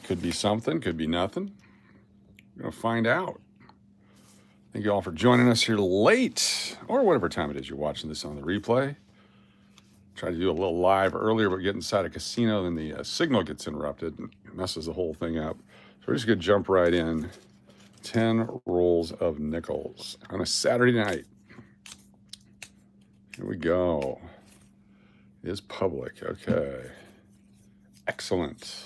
Could be something, could be nothing. We're going to find out. Thank you all for joining us here late, or whatever time it is you're watching this on the replay. Tried to do a little live earlier, but get inside a casino, then the signal gets interrupted and messes the whole thing up. So we're just going to jump right in. 10 rolls of nickels on a Saturday night. Here we go. It is public. Okay. Excellent.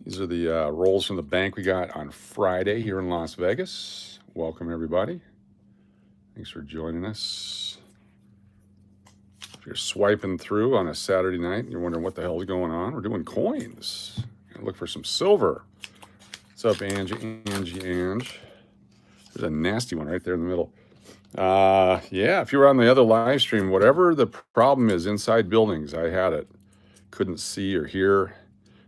These are the rolls from the bank we got on Friday here in Las Vegas. Welcome, everybody. Thanks for joining us. If you're swiping through on a Saturday night and you're wondering what the hell is going on, we're doing coins. Look for some silver. What's up, Angie? There's a nasty one right there in the middle. Yeah, if you were on the other live stream, whatever the problem is inside buildings, I had it. Couldn't see or hear.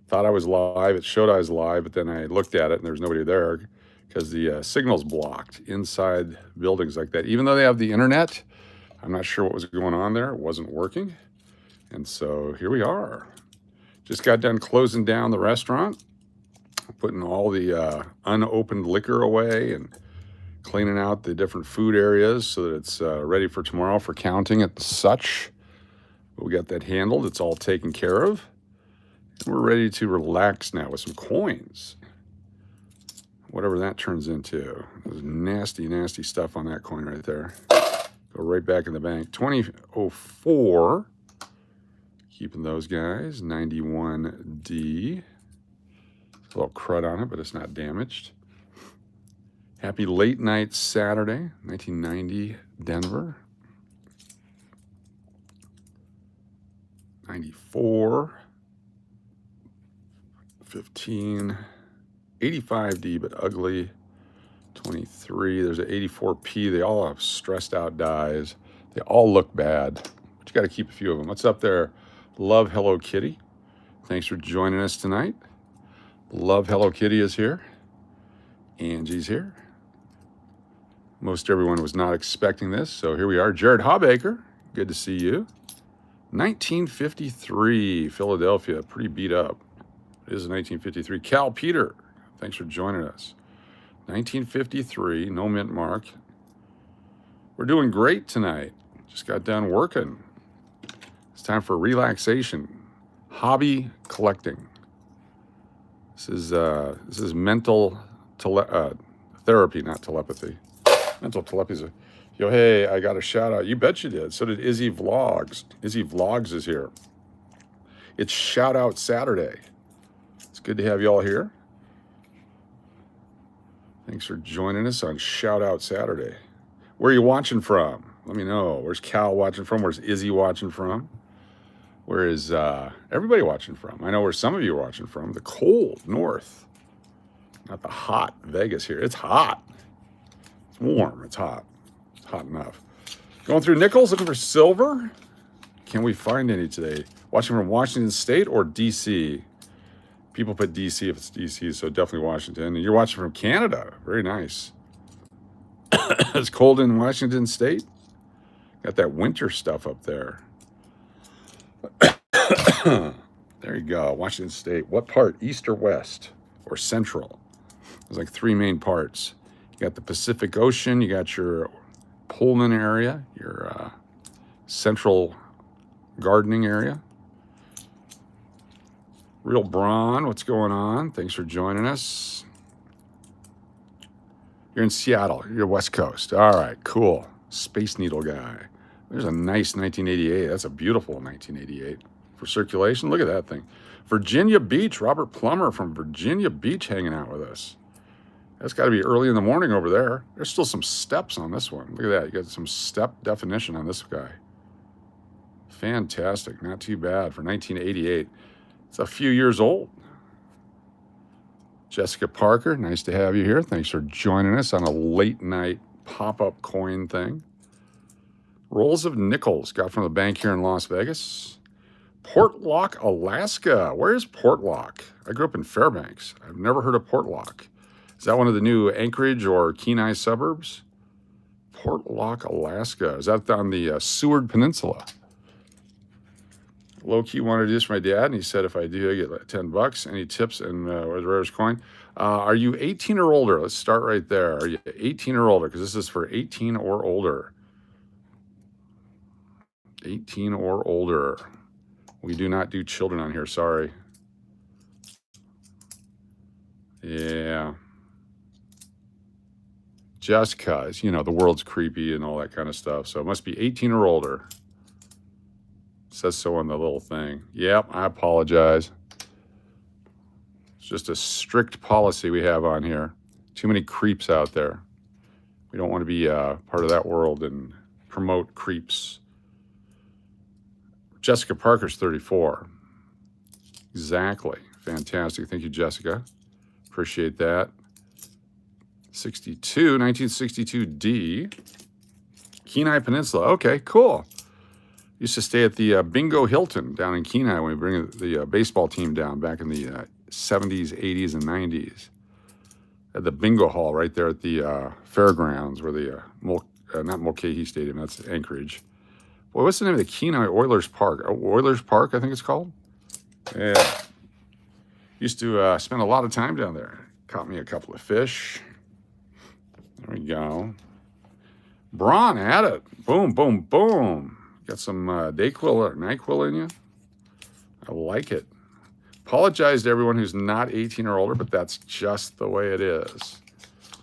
Thought I was live. It showed I was live, but then I looked at it and there was nobody there because the signal's blocked inside buildings like that. Even though they have the internet, I'm not sure what was going on there. It wasn't working. And so here we are. Just got done closing down the restaurant, putting all the unopened liquor away and cleaning out the different food areas so that it's ready for tomorrow for counting and such. But we got that handled. It's all taken care of. And we're ready to relax now with some coins. Whatever that turns into. There's nasty, nasty stuff on that coin right there. Go right back in the bank. 2004. Keeping those guys. 91D. A little crud on it, but it's not damaged. Happy late night Saturday, 1990 Denver. 94. 15. 85D, but ugly. 23. There's an 84P. They all have stressed out dies. They all look bad, but you got to keep a few of them. What's up there? Love Hello Kitty. Thanks for joining us tonight. Love Hello Kitty is here. Angie's here. Most everyone was not expecting this, so here we are. Jared Hawbaker, good to see you. 1953, Philadelphia, pretty beat up. It is 1953. Cal Peter, thanks for joining us. 1953, no mint mark. We're doing great tonight. Just got done working. It's time for relaxation. Hobby collecting. This is mental therapy, not telepathy. Mental telepathy. Yo, hey, I got a shout out. You bet you did. So did Izzy Vlogs. Izzy Vlogs is here. It's Shout Out Saturday. It's good to have you all here. Thanks for joining us on Shout Out Saturday. Where are you watching from? Let me know. Where's Cal watching from? Where's Izzy watching from? Where is everybody watching from? I know where some of you are watching from. The cold north. Not the hot Vegas here. It's hot. It's warm. It's hot. It's hot enough. Going through nickels, looking for silver. Can we find any today? Watching from Washington State or D.C.? People put D.C. if it's D.C., so definitely Washington. And you're watching from Canada. Very nice. It's cold in Washington State. Got that winter stuff up there. There you go, Washington State. What part? East or west or central? There's like three main parts. You got the Pacific Ocean. You got your Pullman area, your central gardening area. Real Braun, what's going on? Thanks for joining us. You're in Seattle. You're West Coast. All right, cool. Space Needle guy. There's a nice 1988. That's a beautiful 1988. For circulation, look at that thing. Virginia Beach, Robert Plummer from Virginia Beach hanging out with us. That's got to be early in the morning over there. There's still some steps on this one. Look at that. You got some step definition on this guy. Fantastic. Not too bad for 1988. It's a few years old. Jessica Parker, nice to have you here. Thanks for joining us on a late night pop-up coin thing. Rolls of nickels got from the bank here in Las Vegas. Portlock, Alaska. Where's Portlock? I grew up in Fairbanks. I've never heard of Portlock. Is that one of the new Anchorage or Kenai suburbs? Portlock, Alaska. Is that on the Seward Peninsula? Low-key wanted to do this for my dad, and he said if I do, I get like $10. Any tips and or the rarest coin? Are you 18 or older? Let's start right there. Are you 18 or older? Because this is for 18 or older. 18 or older. We do not do children on here, sorry. Yeah. Just because, you know, the world's creepy and all that kind of stuff. So it must be 18 or older. It says so on the little thing. Yep, I apologize. It's just a strict policy we have on here. Too many creeps out there. We don't want to be part of that world and promote creeps. Jessica Parker's 34. Exactly. Fantastic. Thank you, Jessica. Appreciate that. 62, 1962D. Kenai Peninsula. Okay, cool. Used to stay at the Bingo Hilton down in Kenai when we bring the baseball team down back in the 70s, 80s, and 90s. At the bingo hall right there at the fairgrounds where the, not Mulcahy Stadium, that's Anchorage. Well, what's the name of the Kenai Oilers Park? Oilers Park, I think it's called. Yeah. Used to spend a lot of time down there. Caught me a couple of fish. There we go. Braun at it. Boom, boom, boom. Got some Dayquil or NyQuil in you. I like it. Apologize to everyone who's not 18 or older, but that's just the way it is.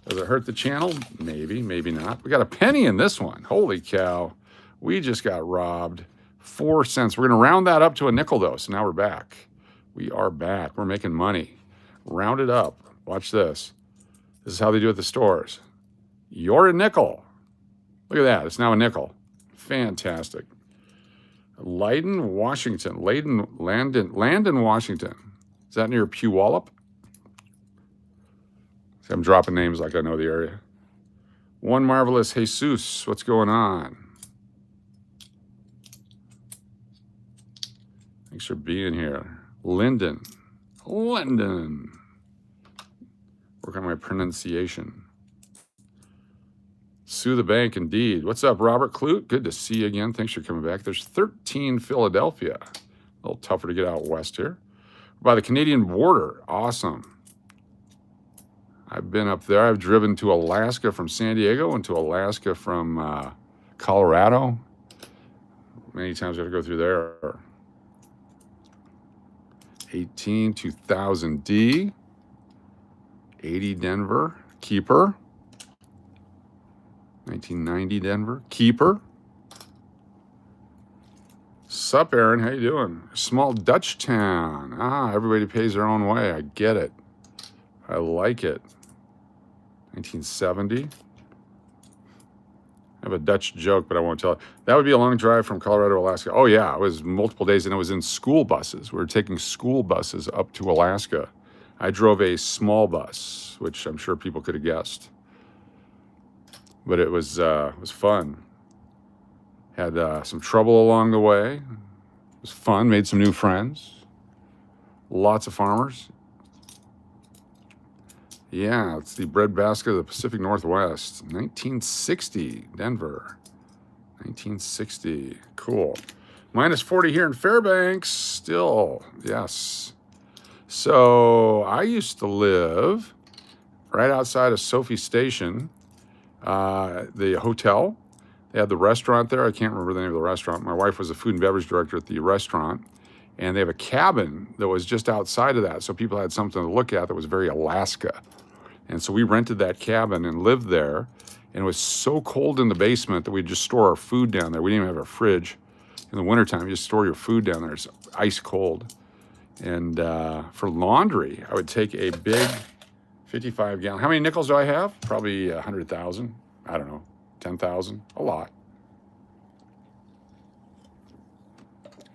Does it hurt the channel? Maybe, maybe not. We got a penny in this one. Holy cow. We just got robbed. 4 cents. We're going to round that up to a nickel, though. So now we're back. We are back. We're making money. Round it up. Watch this. This is how they do it at the stores. You're a nickel. Look at that. It's now a nickel. Fantastic. Landon, Washington. Landon, Washington. Is that near Puyallup? See, I'm dropping names like I know the area. One Marvelous Jesus. What's going on? Thanks for being here. Linden. Work on my pronunciation. Sue the bank, indeed. What's up, Robert Clute? Good to see you again. Thanks for coming back. There's 13 Philadelphia. A little tougher to get out west here. By the Canadian border. Awesome. I've been up there. I've driven to Alaska from San Diego and to Alaska from Colorado. Many times I have to go through there. 18, 2000D. 80 Denver. Keeper. 1990 Denver. Keeper. Sup, Aaron? How you doing? Small Dutch town. Ah, everybody pays their own way. I get it. I like it. 1970. I have a Dutch joke, but I won't tell it. That would be a long drive from Colorado to Alaska. Oh, yeah. It was multiple days, and it was in school buses. We were taking school buses up to Alaska. I drove a small bus, which I'm sure people could have guessed. But it was fun. Had some trouble along the way. It was fun. Made some new friends. Lots of farmers. Yeah, it's the breadbasket of the Pacific Northwest. 1960, Denver. 1960. Cool. Minus 40 here in Fairbanks. Still, yes. So I used to live right outside of Sophie Station. The hotel. They had the restaurant there. I can't remember the name of the restaurant. My wife was a food and beverage director at the restaurant. And they have a cabin that was just outside of that. So people had something to look at that was very Alaska. And so we rented that cabin and lived there. And it was so cold in the basement that we'd just store our food down there. We didn't even have a fridge. In the wintertime, you just store your food down there. It's ice cold. And for laundry, I would take a big 55-gallon. How many nickels do I have? Probably 100,000. I don't know, 10,000. A lot.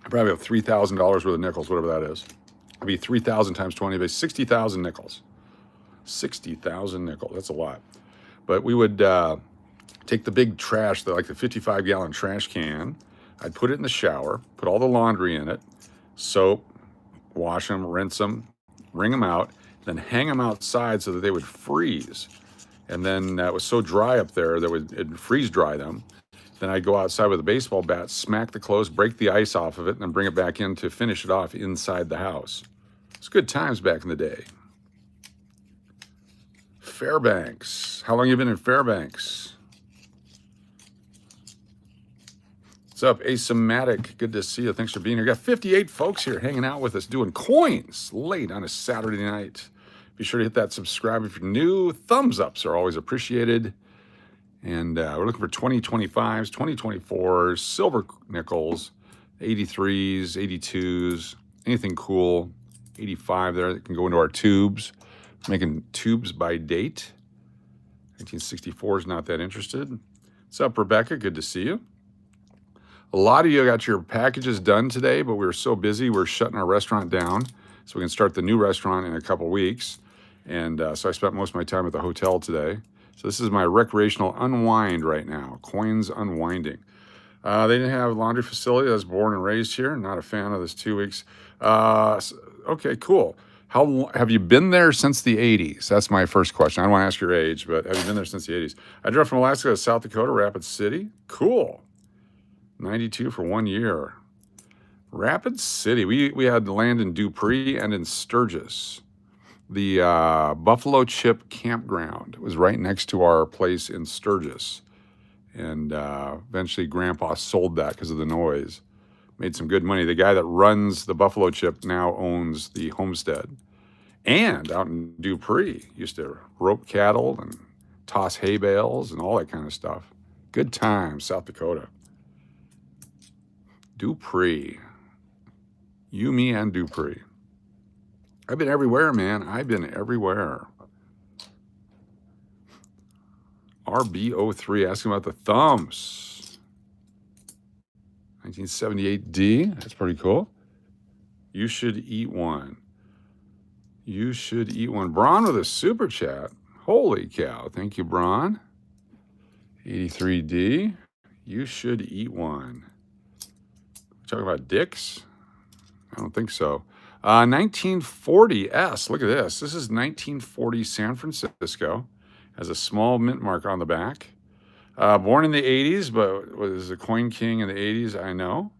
I probably have $3,000 worth of nickels, whatever that is. It'd be 3,000 times 20, but 60,000 nickels. 60,000 nickels. That's a lot. But we would take the big trash, like the 55-gallon trash can. I'd put it in the shower, put all the laundry in it, soap, wash them, rinse them, wring them out, then hang them outside so that they would freeze. And then it was so dry up there that it'd freeze dry them. Then I'd go outside with a baseball bat, smack the clothes, break the ice off of it, and then bring it back in to finish it off inside the house. It's good times back in the day. Fairbanks. How long have you been in Fairbanks? What's up, Asymptomatic? Good to see you. Thanks for being here. Got 58 folks here hanging out with us doing coins late on a Saturday night. Be sure to hit that subscribe if you're new. Thumbs ups are always appreciated. And we're looking for 2025s, 2024s, silver nickels, 83s, 82s, anything cool. 85 there that can go into our tubes. Making tubes by date. 1964 is not that interested. What's up, Rebecca? Good to see you. A lot of you got your packages done today, but we were so busy, we're shutting our restaurant down so we can start the new restaurant in a couple weeks. And so I spent most of my time at the hotel today. So this is my recreational unwind right now, coins unwinding. They didn't have a laundry facility. I was born and raised here. Not a fan of this 2 weeks. Okay, cool. How have you been there since the 80s? That's my first question. I don't want to ask your age, but have you been there since the 80s? I drove from Alaska to South Dakota, Rapid City. Cool. 92 for 1 year. Rapid City. We had land in Dupree and in Sturgis. The Buffalo Chip Campground was right next to our place in Sturgis. And eventually Grandpa sold that because of the noise. Made some good money. The guy that runs the Buffalo Chip now owns the homestead. And out in Dupree, used to rope cattle and toss hay bales and all that kind of stuff. Good times, South Dakota. Dupree. You, me, and Dupree. I've been everywhere, man. I've been everywhere. RB03 asking about the thumbs. 1978D. That's pretty cool. You should eat one. You should eat one. Braun with a super chat. Holy cow. Thank you, Braun. 83D. You should eat one. Talking about dicks? I don't think so. 1940S. Look at this. This is 1940 San Francisco. Has a small mint mark on the back. Born in the 80s, but was a coin king in the 80s, I know.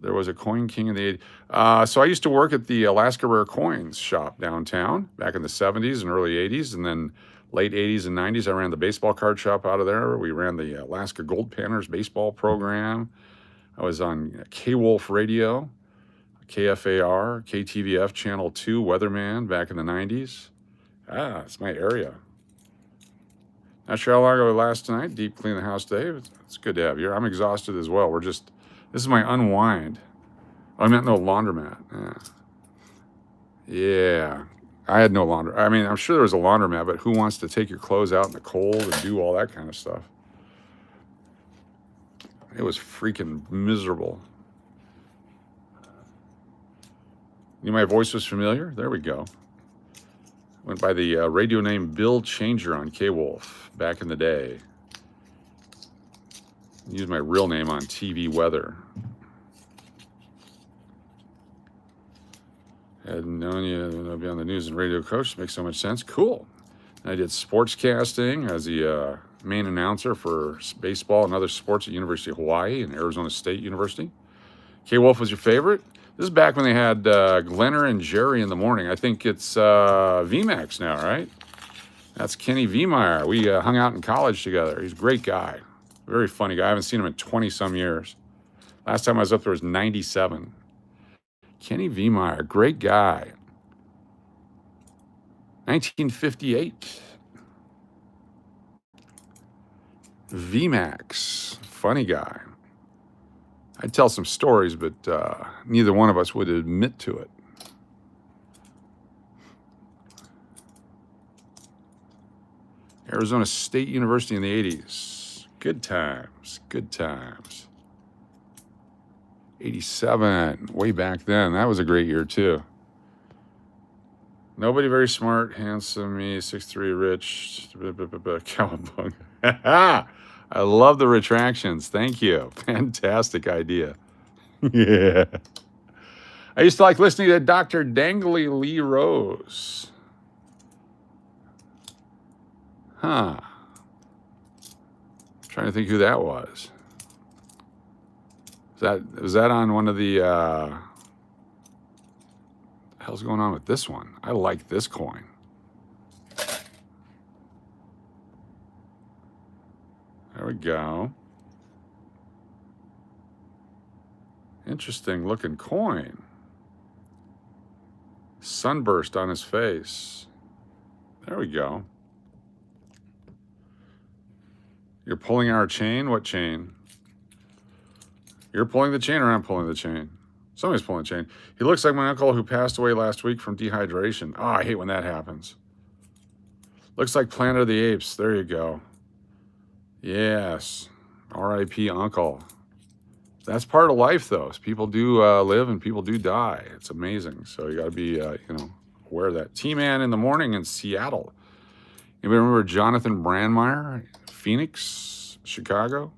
There was a coin king in the 80s. So I used to work at the Alaska Rare Coins shop downtown back in the 70s and early 80s. And then late 80s and 90s, I ran the baseball card shop out of there. We ran the Alaska Gold Panners baseball program. I was on K-Wolf Radio, KFAR, KTVF Channel 2, Weatherman back in the 90s. It's my area. Not sure how long it would last tonight. Deep clean the house today. It's good to have you here. I'm exhausted as well. This is my unwind. Oh, I meant no laundromat. Yeah. I had no laundromat. I mean, I'm sure there was a laundromat, but who wants to take your clothes out in the cold and do all that kind of stuff? It was freaking miserable. Knew my voice was familiar? There we go. Went by the radio name Bill Changer on K-Wolf back in the day. Used my real name on TV weather. Had known you to be on the news and radio coach. Makes so much sense. Cool. And I did sportscasting as the main announcer for baseball and other sports at University of Hawaii and Arizona State University. K-Wolf was your favorite? This is back when they had Glenner and Jerry in the morning. I think it's VMAX now, right? That's Kenny Viemeyer. We hung out in college together. He's a great guy. Very funny guy. I haven't seen him in 20-some years. Last time I was up there was 97. Kenny Viemeyer, great guy. 1958. VMAX, funny guy. I'd tell some stories, but neither one of us would admit to it. Arizona State University in the 80s. Good times, good times. 87, way back then. That was a great year, too. Nobody very smart, handsome, me, 6'3", rich, cowabunga. I love the retractions. Thank you. Fantastic idea. Yeah. I used to like listening to Dr. Dangly Lee Rose. Huh. Trying to think who that was. Was that on one of the what the hell's going on with this one? I like this coin. There we go. Interesting looking coin. Sunburst on his face. There we go. You're pulling our chain? What chain? You're pulling the chain or I'm pulling the chain? Somebody's pulling the chain. He looks like my uncle who passed away last week from dehydration. Oh, I hate when that happens. Looks like Planet of the Apes. There you go. Yes. R.I.P. Uncle. That's part of life, though. People do live and people do die. It's amazing. So you got to be, aware of that. T-Man in the morning in Seattle. Anybody remember Jonathan Brandmeier? Phoenix, Chicago.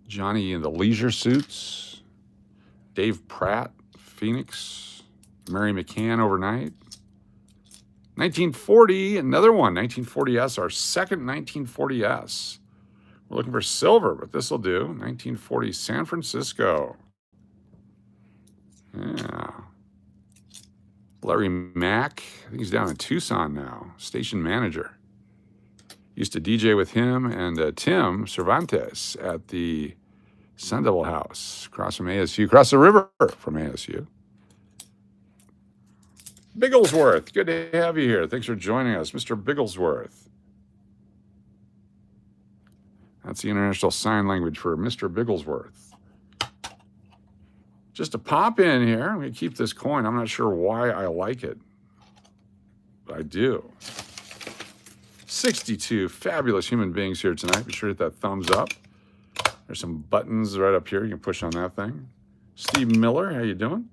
Johnny in the leisure suits. Dave Pratt, Phoenix. Mary McCann overnight. 1940, another one. 1940S, our second 1940S. We're looking for silver, but this will do. 1940 San Francisco. Yeah. Larry Mack, I think he's down in Tucson now. Station manager. Used to DJ with him and Tim Cervantes at the Sun Devil House across from ASU, across the river from ASU. Bigglesworth, good to have you here. Thanks for joining us, Mr. Bigglesworth. That's the international sign language for Mr. Bigglesworth. Just to pop in here, I'm going to keep this coin. I'm not sure why I like it, but I do. 62 fabulous human beings here tonight. Be sure to hit that thumbs up. There's some buttons right up here. You can push on that thing. Steve Miller, how you doing?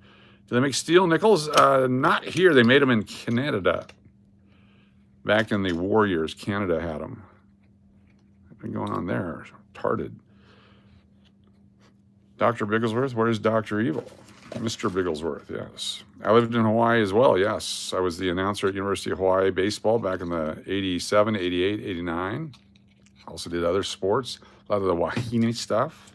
Do they make steel nickels? Not here. They made them in Canada. Back in the war years, Canada had them. What's been going on there? Tarded. Dr. Bigglesworth, where's Dr. Evil? Mr. Bigglesworth, yes. I lived in Hawaii as well, yes. I was the announcer at University of Hawaii baseball back in the 87, 88, 89. Also did other sports, a lot of the Wahine stuff.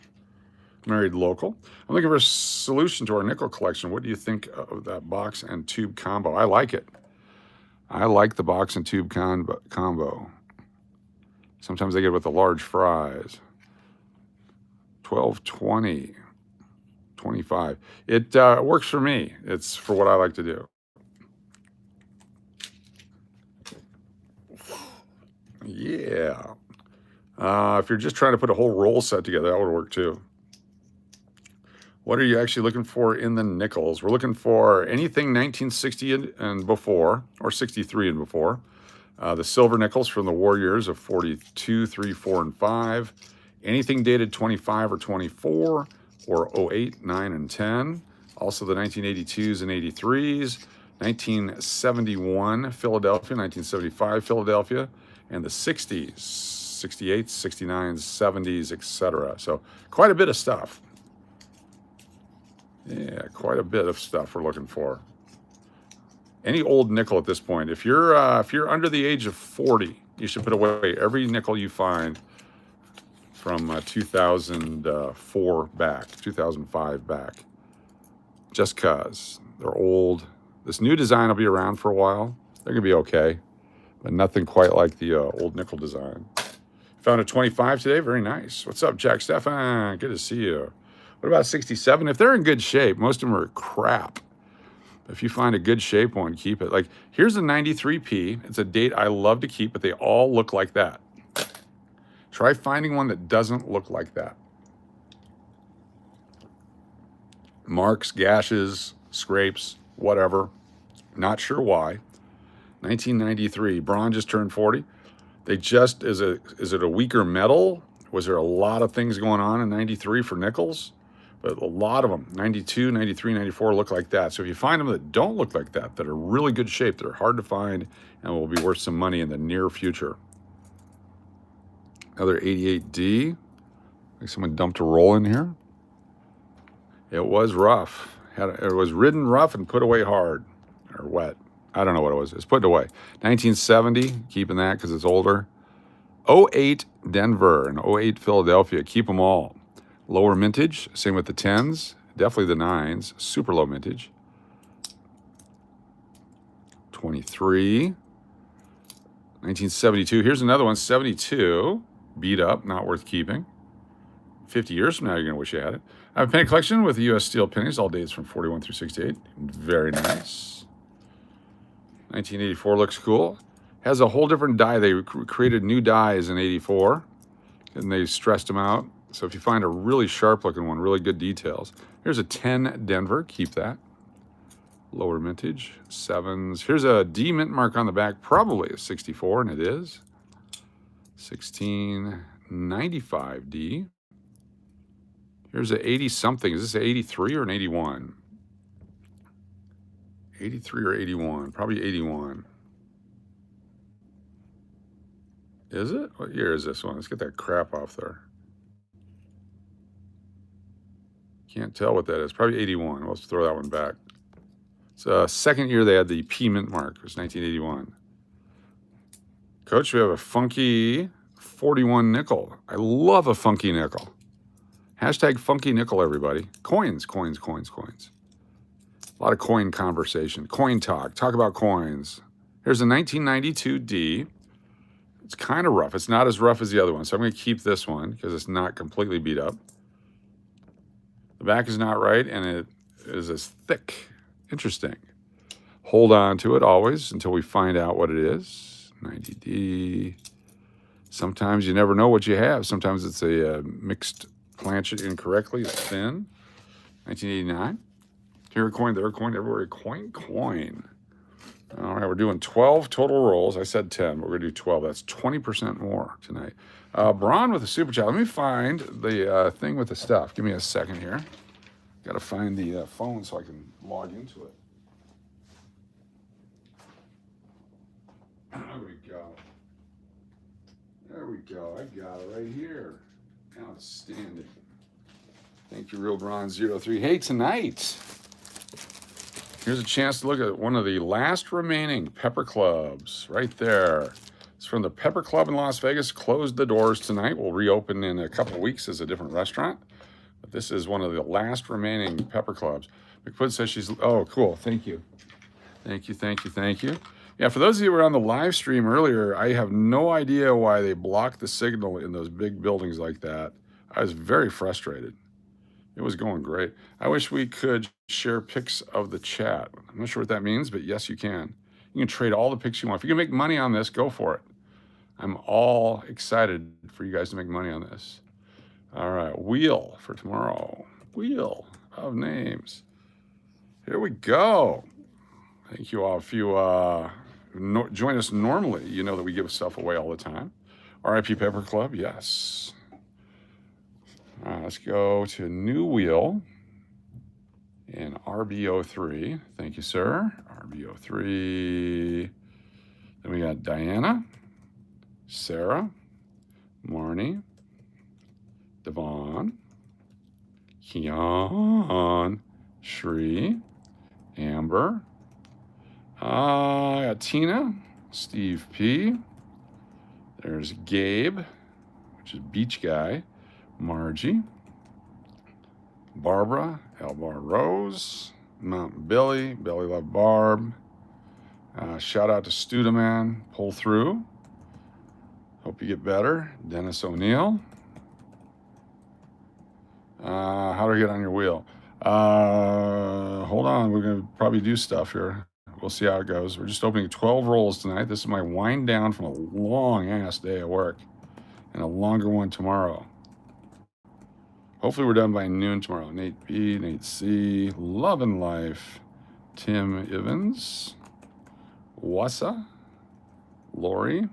Married local. I'm looking for a solution to our nickel collection. What do you think of that box and tube combo? I like it. I like the box and tube combo. Sometimes they get it with the large fries. 12.20, 25. It works for me. It's for what I like to do. Yeah. If you're just trying to put a whole roll set together, that would work too. What are you actually looking for in the nickels? We're looking for anything 1960 and before, or 63 and before. The silver nickels from the war years of 42, 3, 4, and 5. Anything dated 25 or 24, or 08, 9, and 10. Also the 1982s and 83s. 1971 Philadelphia, 1975 Philadelphia, and the 60s, 68s, 69s, 70s, etc. So quite a bit of stuff. Yeah, quite a bit of stuff we're looking for. Any old nickel at this point. If you're under the age of 40, you should put away every nickel you find from 2004 back, 2005 back. Just cause they're old. This new design will be around for a while. They're gonna be okay, but nothing quite like the old nickel design. Found a 25 today. Very nice. What's up, Jack Stefan? Good to see you. What about 67? If they're in good shape, most of them are crap. If you find a good shape one, keep it. Like, here's a 93p. It's a date I love to keep, but they all look like that. Try finding one that doesn't look like that. Marks, gashes, scrapes, whatever. Not sure why. 1993. Braun just turned 40. Is it a weaker metal? Was there a lot of things going on in 93 for nickels? But a lot of them, 92, 93, 94, look like that. So if you find them that don't look like that are really good shape, they're hard to find and will be worth some money in the near future. Another 88D. Like someone dumped a roll in here. It was rough. It was ridden rough and put away hard or wet. I don't know what it was. It's put away. 1970, keeping that because it's older. 08 Denver and 08 Philadelphia. Keep them all. Lower mintage, same with the 10s. Definitely the 9s, super low mintage. 23. 1972. Here's another one, 72. Beat up, not worth keeping. 50 years from now, you're going to wish you had it. I have a penny collection with the U.S. steel pennies, all dates from 41 through 68. Very nice. 1984 looks cool. Has a whole different die. They created new dies in 84, and they stressed them out. So if you find a really sharp looking one, really good details. Here's a 10 Denver, keep that. Lower mintage, 7s. Here's a D mint mark on the back, probably a 64, and it is. 1695D. Here's a 80 something. Is this an 83 or an 81? 83 or 81, probably 81. Is it? What year is this one? Let's get that crap off there. Can't tell what that is. Probably 81. Let's throw that one back. It's second year they had the P mint mark. It was 1981. Coach, we have a funky 41 nickel. I love a funky nickel. Hashtag funky nickel, everybody. Coins, coins, coins, coins. A lot of coin conversation. Coin talk. Talk about coins. Here's a 1992 D. It's kind of rough. It's not as rough as the other one. So I'm going to keep this one because it's not completely beat up. The back is not right, and it is as thick. Interesting. Hold on to it always until we find out what it is. 90D. Sometimes you never know what you have. Sometimes it's a mixed planchet incorrectly. It's thin. 1989. Here a coin, there a coin, everywhere a coin, coin. All right, we're doing 12 total rolls. I said 10, but we're going to do 12. That's 20% more tonight. Braun with a super chat. Let me find the thing with the stuff. Give me a second here. Got to find the phone so I can log into it. There we go. There we go. I got it right here. Outstanding. Thank you, Real Bronze 03. Hey, tonight, here's a chance to look at one of the last remaining Pepper Clubs right there. It's from the Pepper Club in Las Vegas. Closed the doors tonight. We'll reopen in a couple of weeks as a different restaurant. But this is one of the last remaining Pepper Clubs. McPud says she's, oh, cool. Thank you. Thank you, thank you, thank you. Yeah, for those of you who were on the live stream earlier, I have no idea why they blocked the signal in those big buildings like that. I was very frustrated. It was going great. I wish we could share pics of the chat. I'm not sure what that means, but yes, you can. You can trade all the pics you want. If you can make money on this, go for it. I'm all excited for you guys to make money on this. All right, wheel for tomorrow. Wheel of names. Here we go. Thank you all. If you join us normally, you know that we give stuff away all the time. RIP Pepper Club, yes. All right, let's go to a new wheel in RB03. Thank you, sir. RB03. Then we got Diana, Sarah, Marnie, Devon, Keon, Shri, Amber, got Tina, Steve P. There's Gabe, which is Beach Guy, Margie, Barbara, Elbar Rose, Mountain Billy, Belly Love Barb. Shout out to Studeman, pull through. Hope you get better. Dennis O'Neill. How do I get on your wheel? Hold on, we're going to probably do stuff here. We'll see how it goes. We're just opening 12 rolls tonight. This is my wind down from a long-ass day at work and a longer one tomorrow. Hopefully we're done by noon tomorrow. Nate B, Nate C, Love and Life, Tim Evans, Wassa, Lori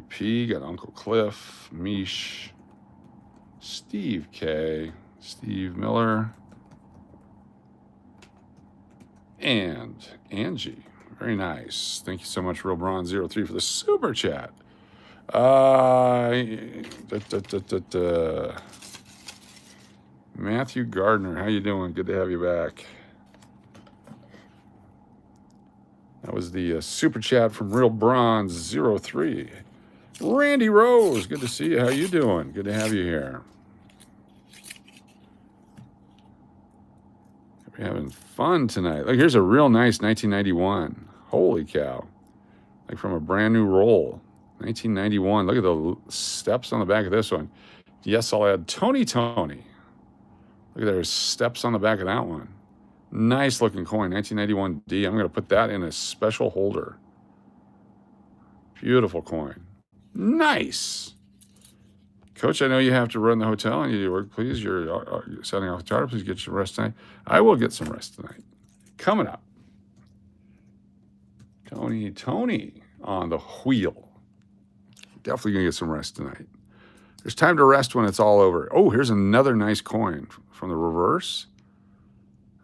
P, got Uncle Cliff, Mish, Steve K, Steve Miller, and Angie. Very nice. Thank you so much, Real Bronze 03 for the super chat. Matthew Gardner, how you doing? Good to have you back. That was the super chat from Real Bronze 03. Randy Rose, good to see you. How you doing? Good to have you here. We're having fun tonight. Look, here's a real nice 1991. Holy cow. Like from a brand new roll. 1991. Look at the steps on the back of this one. Yes, I'll add Tony. Look at there's steps on the back of that one. Nice looking coin, 1991D. I'm going to put that in a special holder. Beautiful coin. Nice. Coach, I know you have to run the hotel and you do work. Please, you're setting off the charter. Please get some rest tonight. I will get some rest tonight. Coming up. Tony on the wheel. Definitely going to get some rest tonight. There's time to rest when it's all over. Oh, here's another nice coin from the reverse.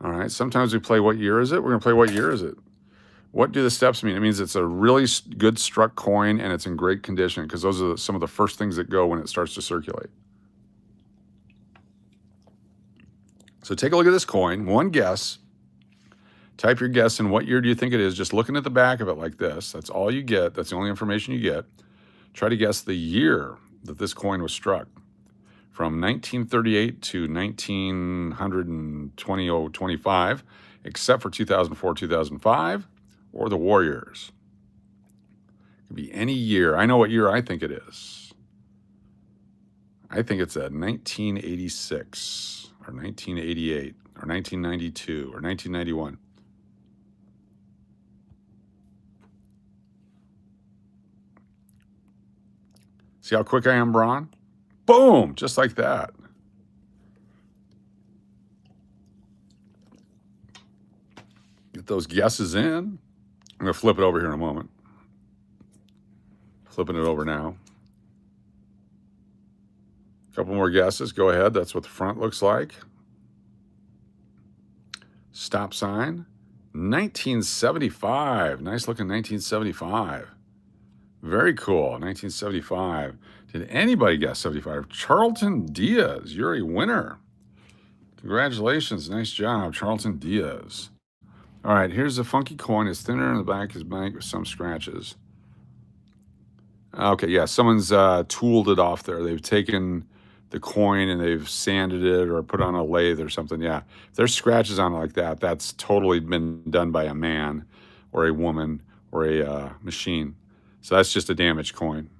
All right, sometimes we play what year is it? We're going to play what year is it? What do the steps mean? It means it's a really good struck coin and it's in great condition because those are some of the first things that go when it starts to circulate. So take a look at this coin. One guess. Type your guess in what year do you think it is. Just looking at the back of it like this. That's all you get. That's the only information you get. Try to guess the year that this coin was struck. From 1938 to 1925, except for 2004, 2005, or the Warriors. It could be any year. I know what year I think it is. I think it's a 1986, or 1988, or 1992, or 1991. See how quick I am, Braun? Boom, just like that. Get those guesses in. I'm going to flip it over here in a moment. Flipping it over now. A couple more guesses. Go ahead. That's what the front looks like. Stop sign. 1975. Nice looking 1975. Very cool. 1975. Did anybody guess 75? Charlton Diaz, you're a winner. Congratulations. Nice job, Charlton Diaz. All right, here's a funky coin. It's thinner in the back, is blank with some scratches. Okay, yeah, someone's tooled it off there. They've taken the coin and they've sanded it or put on a lathe or something. Yeah, if there's scratches on it like that, that's totally been done by a man or a woman or a machine. So that's just a damaged coin.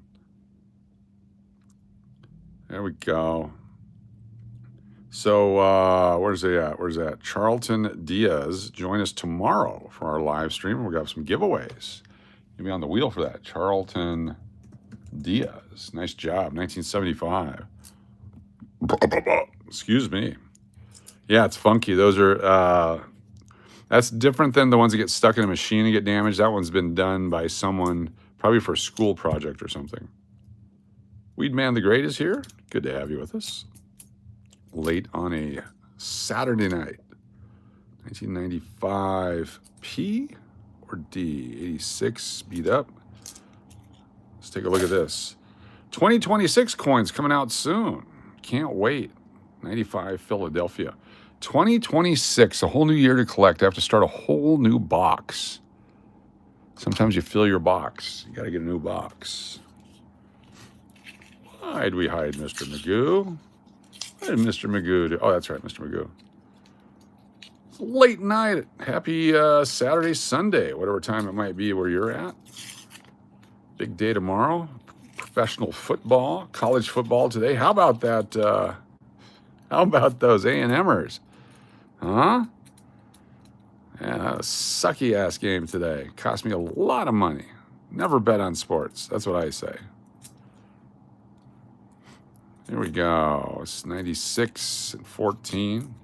There we go. So where's it at? Where's that? Charlton Diaz. Join us tomorrow for our live stream. We'll have some giveaways. You'll be on the wheel for that. Charlton Diaz. Nice job. 1975. Excuse me. Yeah, it's funky. Those are, that's different than the ones that get stuck in a machine and get damaged. That one's been done by someone, probably for a school project or something. Weedman the Great is here. Good to have you with us. Late on a Saturday night. 1995 P or D? 86 speed up. Let's take a look at this. 2026 coins coming out soon. Can't wait. 95 Philadelphia. 2026, a whole new year to collect. I have to start a whole new box. Sometimes you fill your box. You got to get a new box. Why'd we hide Mr. Magoo? Why did Mr. Magoo do? Oh, that's right, Mr. Magoo. It's late night. Happy Saturday, Sunday, whatever time it might be where you're at. Big day tomorrow. Professional football, college football today. How about that? How about those A&Mers? Huh? Yeah, a sucky-ass game today. Cost me a lot of money. Never bet on sports. That's what I say. Here we go. It's 96 and 14.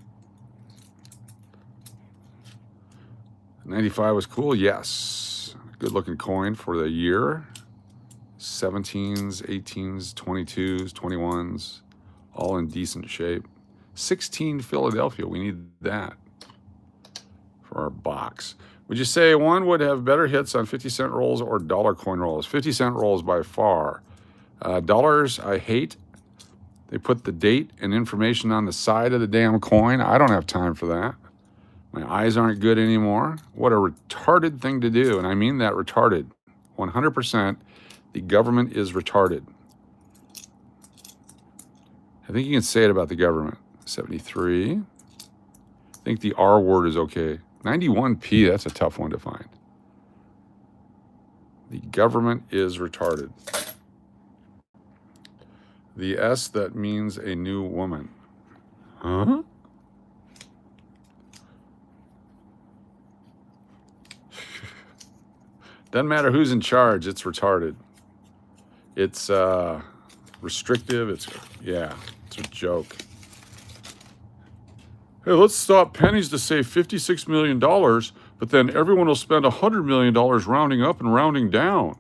95 was cool. Yes. Good looking coin for the year. 17s, 18s, 22s, 21s. All in decent shape. 16 Philadelphia. We need that for our box. Would you say one would have better hits on 50-cent rolls or dollar coin rolls? 50-cent rolls by far. Dollars, I hate. They put the date and information on the side of the damn coin. I don't have time for that. My eyes aren't good anymore. What a retarded thing to do. And I mean that retarded. 100%. The government is retarded. I think you can say it about the government. 73. I think the R word is okay. 91P, that's a tough one to find. The government is retarded. The S, that means a new woman. Huh? Doesn't matter who's in charge, it's retarded. It's restrictive. It's a joke. Hey, let's stop pennies to save $56 million, but then everyone will spend $100 million rounding up and rounding down.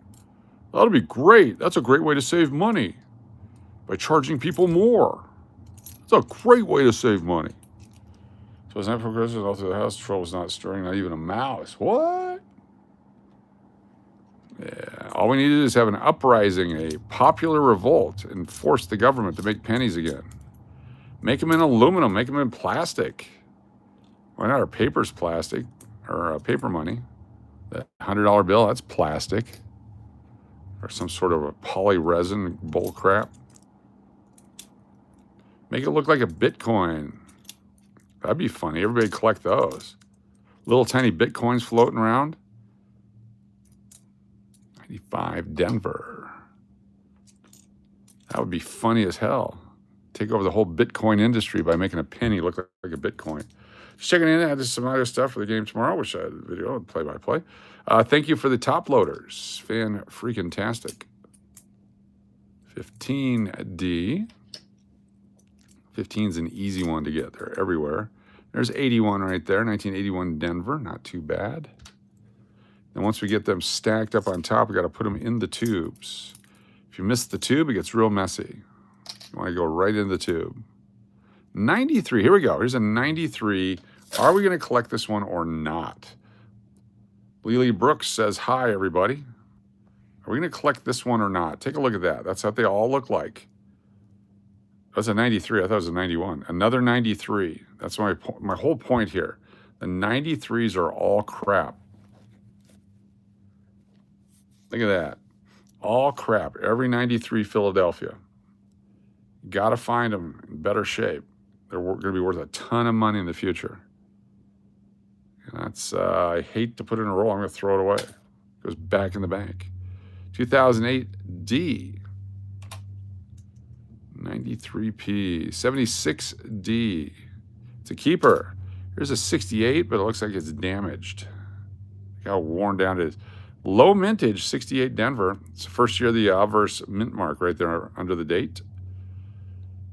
That'll be great. That's a great way to save money by charging people more. It's a great way to save money. So it's not progressive off to the house. Troll was not stirring, not even a mouse. What? Yeah, all we need to do is have an uprising, a popular revolt, and force the government to make pennies again. Make them in aluminum, make them in plastic. Why not? Our paper's plastic, or paper money. That $100 bill, that's plastic. Or some sort of a poly resin bull crap. Make it look like a Bitcoin. That'd be funny. Everybody collect those. Little tiny Bitcoins floating around. 95 Denver. That would be funny as hell. Take over the whole Bitcoin industry by making a penny look like a Bitcoin. Just checking in. I had some other stuff for the game tomorrow. Wish I had a video play-by-play. Thank you for the top loaders. Fan-freaking-tastic. 15D. 15's an easy one to get. They're everywhere. There's 81 right there. 1981 Denver. Not too bad. And once we get them stacked up on top, we got to put them in the tubes. If you miss the tube, it gets real messy. You want to go right in the tube. 93. Here we go. Here's a 93. Are we going to collect this one or not? Lily Brooks says, hi, everybody. Are we going to collect this one or not? Take a look at that. That's what they all look like. That's a 93. I thought it was a 91. Another 93. That's my whole point here. The 93s are all crap. Look at that. All crap. Every 93 Philadelphia. You got to find them in better shape. They're going to be worth a ton of money in the future. And that's, I hate to put it in a roll. I'm going to throw it away. It goes back in the bank. 2008 D. 93P. 76D. It's a keeper. Here's a 68, but it looks like it's damaged. Look how worn down it is. Low mintage, 68 Denver. It's the first year of the Avers mint mark right there under the date.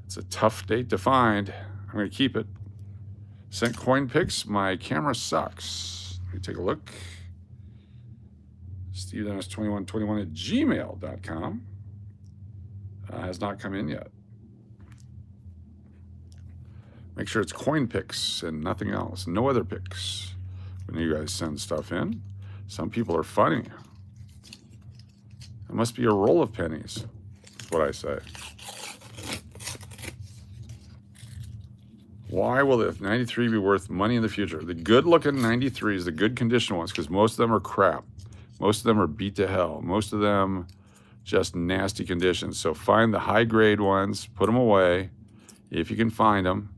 It's a tough date to find. I'm going to keep it. Sent coin pics. My camera sucks. Let me take a look. SteveDennis2121 at gmail.com. Has not come in yet. Make sure it's coin pics and nothing else. No other pics when you guys send stuff in. Some people are funny. It must be a roll of pennies. That's what I say. Why will the 93 be worth money in the future? The good-looking 93s, the good condition ones, because most of them are crap. Most of them are beat to hell. Most of them just nasty conditions. So find the high-grade ones, put them away if you can find them.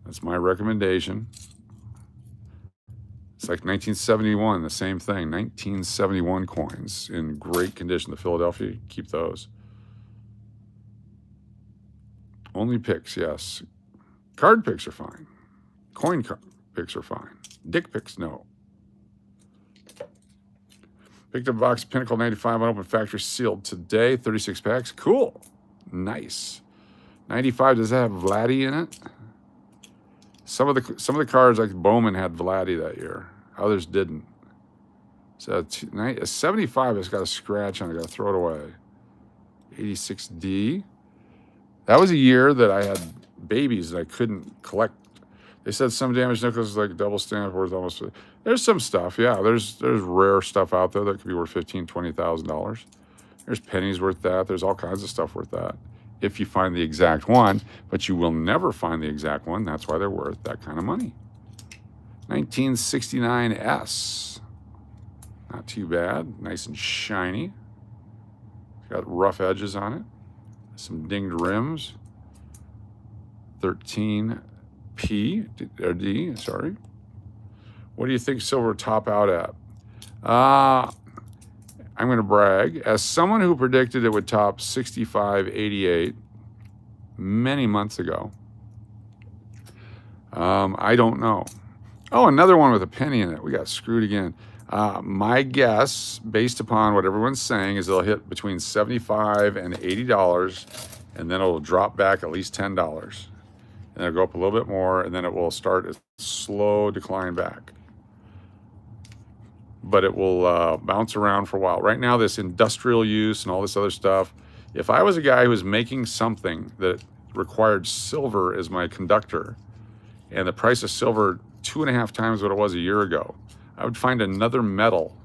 That's my recommendation. It's like 1971, the same thing. 1971 coins in great condition. The Philadelphia, keep those. Only pics, yes. Card pics are fine. Coin pics are fine. Dick pics, no. Picked up a box of Pinnacle 95 on open factory sealed today. 36 packs. Cool. Nice. 95, does that have Vladdy in it? Some of the cards like Bowman had Vladdy that year. Others didn't. So a 75 has got a scratch on it. I got to throw it away. 86D. That was a year that I had babies that I couldn't collect. They said some damaged nickels is like double stamp worth almost. There's some stuff, yeah. There's rare stuff out there that could be worth $15,000, $20,000. There's pennies worth that. There's all kinds of stuff worth that. If you find the exact one, but you will never find the exact one. That's why they're worth that kind of money. 1969S. Not too bad. Nice and shiny. Got rough edges on it. Some dinged rims. 13P, or D, sorry. What do you think silver top out at? I'm going to brag. As someone who predicted it would top 65.88 many months ago, I don't know. Oh, another one with a penny in it. We got screwed again. My guess, based upon what everyone's saying, is it'll hit between $75 and $80, and then it'll drop back at least $10. And it'll go up a little bit more, and then it will start a slow decline back. But it will bounce around for a while. Right now, this industrial use and all this other stuff, if I was a guy who was making something that required silver as my conductor, and the price of silver 2.5 times what it was a year ago, I would find another metal.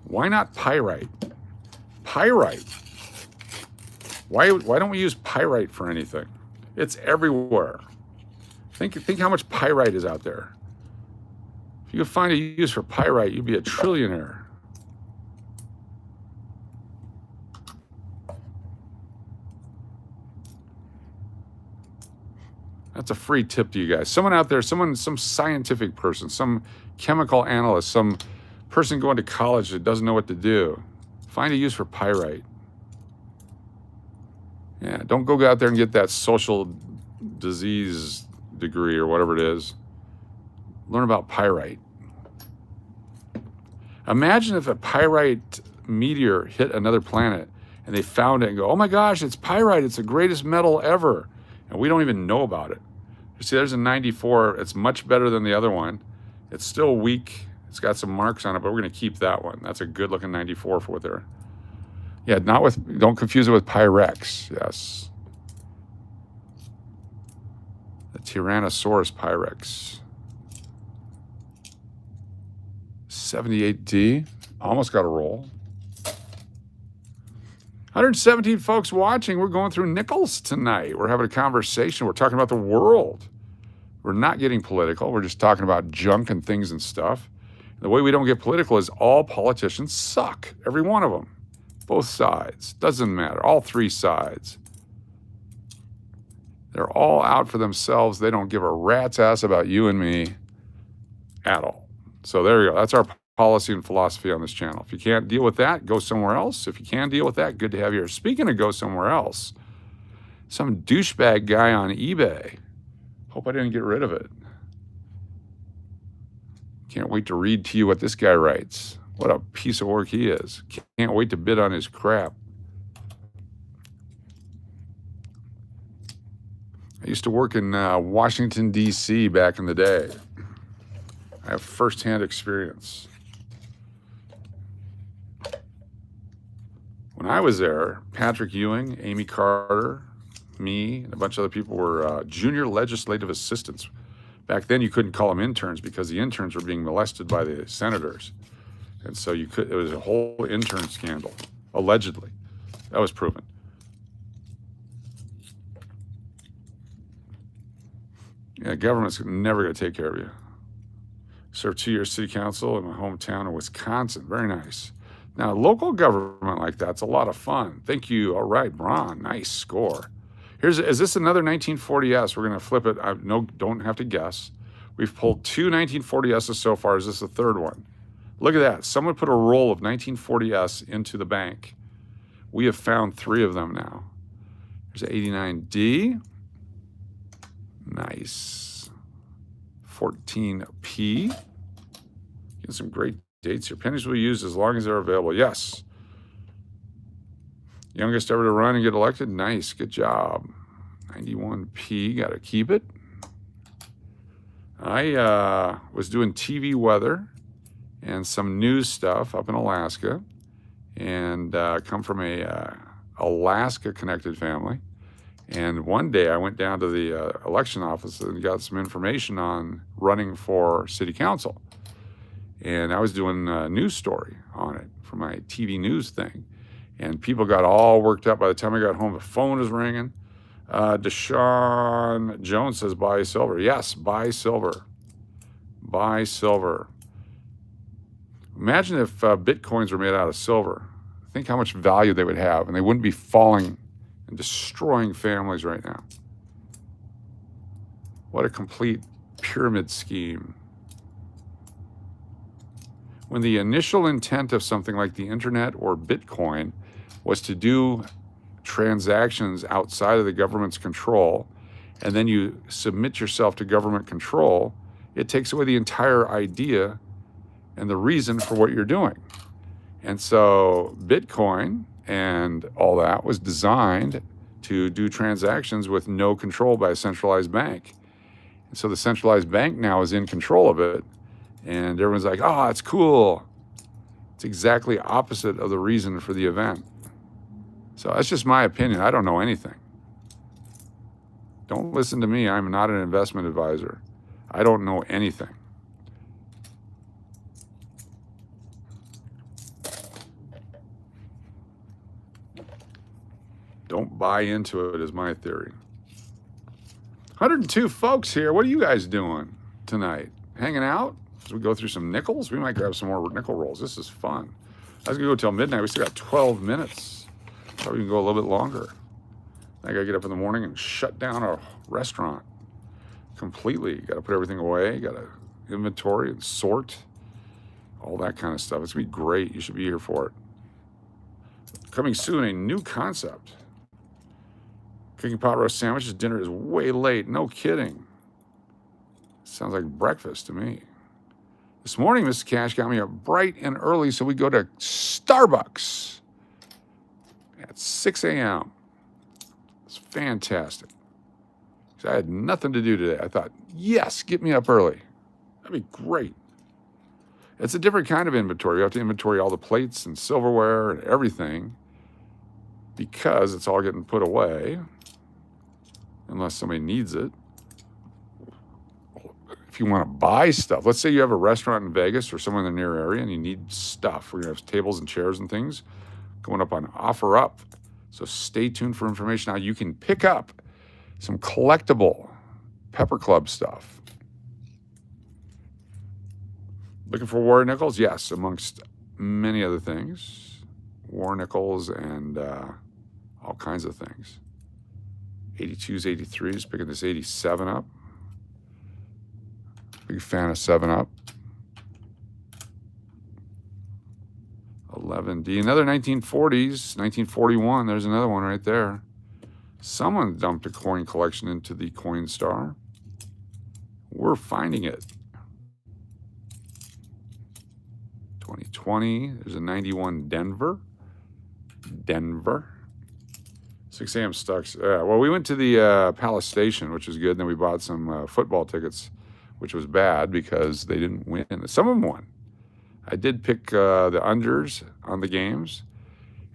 Why not pyrite? Pyrite. Why don't we use pyrite for anything? It's everywhere. Think how much pyrite is out there. If you could find a use for pyrite, you'd be a trillionaire. That's a free tip to you guys. Someone out there, some scientific person, some chemical analyst, some person going to college that doesn't know what to do. Find a use for pyrite. Yeah, don't go out there and get that social disease degree or whatever it is. Learn about pyrite. Imagine if a pyrite meteor hit another planet and they found it and go, oh my gosh, it's pyrite. It's the greatest metal ever. And we don't even know about it. You see, there's a 94. It's much better than the other one. It's still weak. It's got some marks on it, but we're going to keep that one. That's a good looking 94 for what they're. Yeah, don't confuse it with Pyrex. Yes. The Tyrannosaurus Pyrex. 78D. Almost got a roll. 117 folks watching. We're going through nickels tonight. We're having a conversation. We're talking about the world. We're not getting political. We're just talking about junk and things and stuff. The way we don't get political is all politicians suck. Every one of them. Both sides. Doesn't matter. All three sides. They're all out for themselves. They don't give a rat's ass about you and me at all. So there you go. That's our policy and philosophy on this channel. If you can't deal with that, go somewhere else. If you can deal with that, good to have you here. Speaking of go somewhere else, some douchebag guy on eBay. Hope I didn't get rid of it. Can't wait to read to you what this guy writes. What a piece of work he is. Can't wait to bid on his crap. I used to work in Washington, D.C. back in the day. I have firsthand experience. When I was there, Patrick Ewing, Amy Carter, me, and a bunch of other people were junior legislative assistants. Back then, you couldn't call them interns because the interns were being molested by the senators. And so it was a whole intern scandal, allegedly. That was proven. Yeah, government's never going to take care of you. Served 2 years city council in my hometown of Wisconsin. Very nice. Now, local government like that's a lot of fun. Thank you. All right, Ron. Nice score. Is this another 1940S? We're going to flip it. Don't have to guess. We've pulled 2 1940Ss so far. Is this the third one? Look at that. Someone put a roll of 1940S into the bank. We have found 3 of them now. There's 89D. Nice. 14P. Getting some great dates here. Pennies will be used as long as they're available. Yes. Youngest ever to run and get elected. Nice. Good job. 91P. Got to keep it. I was doing TV weather and some news stuff up in Alaska, and come from a Alaska-connected family. And one day I went down to the election office and got some information on running for city council. And I was doing a news story on it for my TV news thing. And people got all worked up. By the time I got home, the phone was ringing. Deshaun Jones says buy silver. Yes, buy silver. Buy silver. Imagine if bitcoins were made out of silver. Think how much value they would have, and they wouldn't be falling and destroying families right now. What a complete pyramid scheme. When the initial intent of something like the internet or Bitcoin was to do transactions outside of the government's control, and then you submit yourself to government control, it takes away the entire idea and the reason for what you're doing. And so Bitcoin and all that was designed to do transactions with no control by a centralized bank. And so the centralized bank now is in control of it, and everyone's like, oh, it's cool. It's exactly opposite of the reason for the event. So that's just my opinion. I don't know anything. Don't listen to me. I'm not an investment advisor. I don't know anything. Don't buy into it is my theory. 102 folks here. What are you guys doing tonight? Hanging out? As we go through some nickels? We might grab some more nickel rolls. This is fun. I was going to go till midnight. We still got 12 minutes. Probably can go a little bit longer. I got to get up in the morning and shut down a restaurant completely. You got to put everything away. You got to inventory and sort. All that kind of stuff. It's going to be great. You should be here for it. Coming soon, a new concept. Cooking pot roast sandwiches. Dinner is way late. No kidding. Sounds like breakfast to me. This morning, Mr. Cash got me up bright and early, so we go to Starbucks at 6 a.m. It's fantastic. I had nothing to do today. I thought, yes, get me up early. That'd be great. It's a different kind of inventory. You have to inventory all the plates and silverware and everything because it's all getting put away unless somebody needs it. If you want to buy stuff, let's say you have a restaurant in Vegas or somewhere in the near area and you need stuff. We're going to have tables and chairs and things going up on Offer Up. So stay tuned for information how you can pick up some collectible Pepper Club stuff. Looking for war nickels? Yes, amongst many other things. War nickels and all kinds of things. 82s, 83s, picking this 87 up. Big fan of 7-Up. 11D. Another 1940s, 1941. There's another one right there. Someone dumped a coin collection into the Coinstar. We're finding it. 2020. There's a 91 Denver. 6 a.m. Stocks. Well, we went to the Palace Station, which was good. And then we bought some football tickets, which was bad because they didn't win. Some of them won. I did pick the unders on the games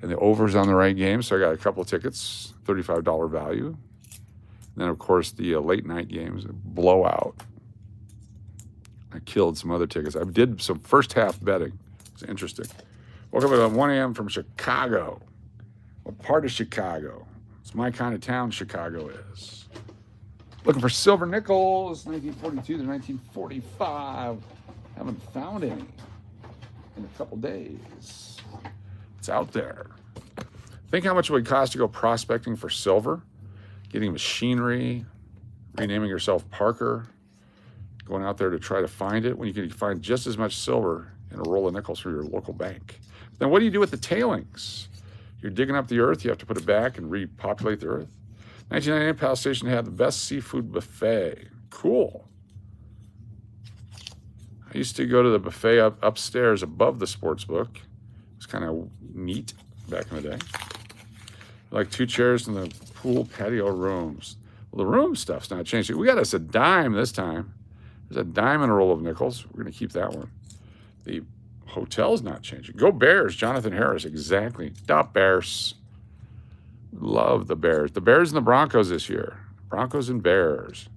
and the overs on the right games. So I got a couple of tickets, $35 value. And then, of course, the late night games, blowout. I killed some other tickets. I did some first half betting. It's interesting. Woke up at 1 a.m. from Chicago. What part of Chicago? It's my kind of town, Chicago is. Looking for silver nickels, 1942 to 1945. Haven't found any in a couple days. It's out there. Think how much it would cost to go prospecting for silver, getting machinery, renaming yourself Parker, going out there to try to find it when you can find just as much silver in a roll of nickels for your local bank. Then what do you do with the tailings? You're digging up the earth, you have to put it back and repopulate the earth. 1998 Palace Station had the best seafood buffet. Cool. I used to go to the buffet upstairs above the sports book. It was kind of neat back in the day. Like 2 chairs in the pool patio rooms. Well, the room stuff's not changing. We got us a dime this time. There's a dime and a roll of nickels. We're going to keep that one. The hotel's not changing. Go Bears, Jonathan Harris. Exactly. The Bears. Love the Bears. The Bears and the Broncos this year. Broncos and Bears.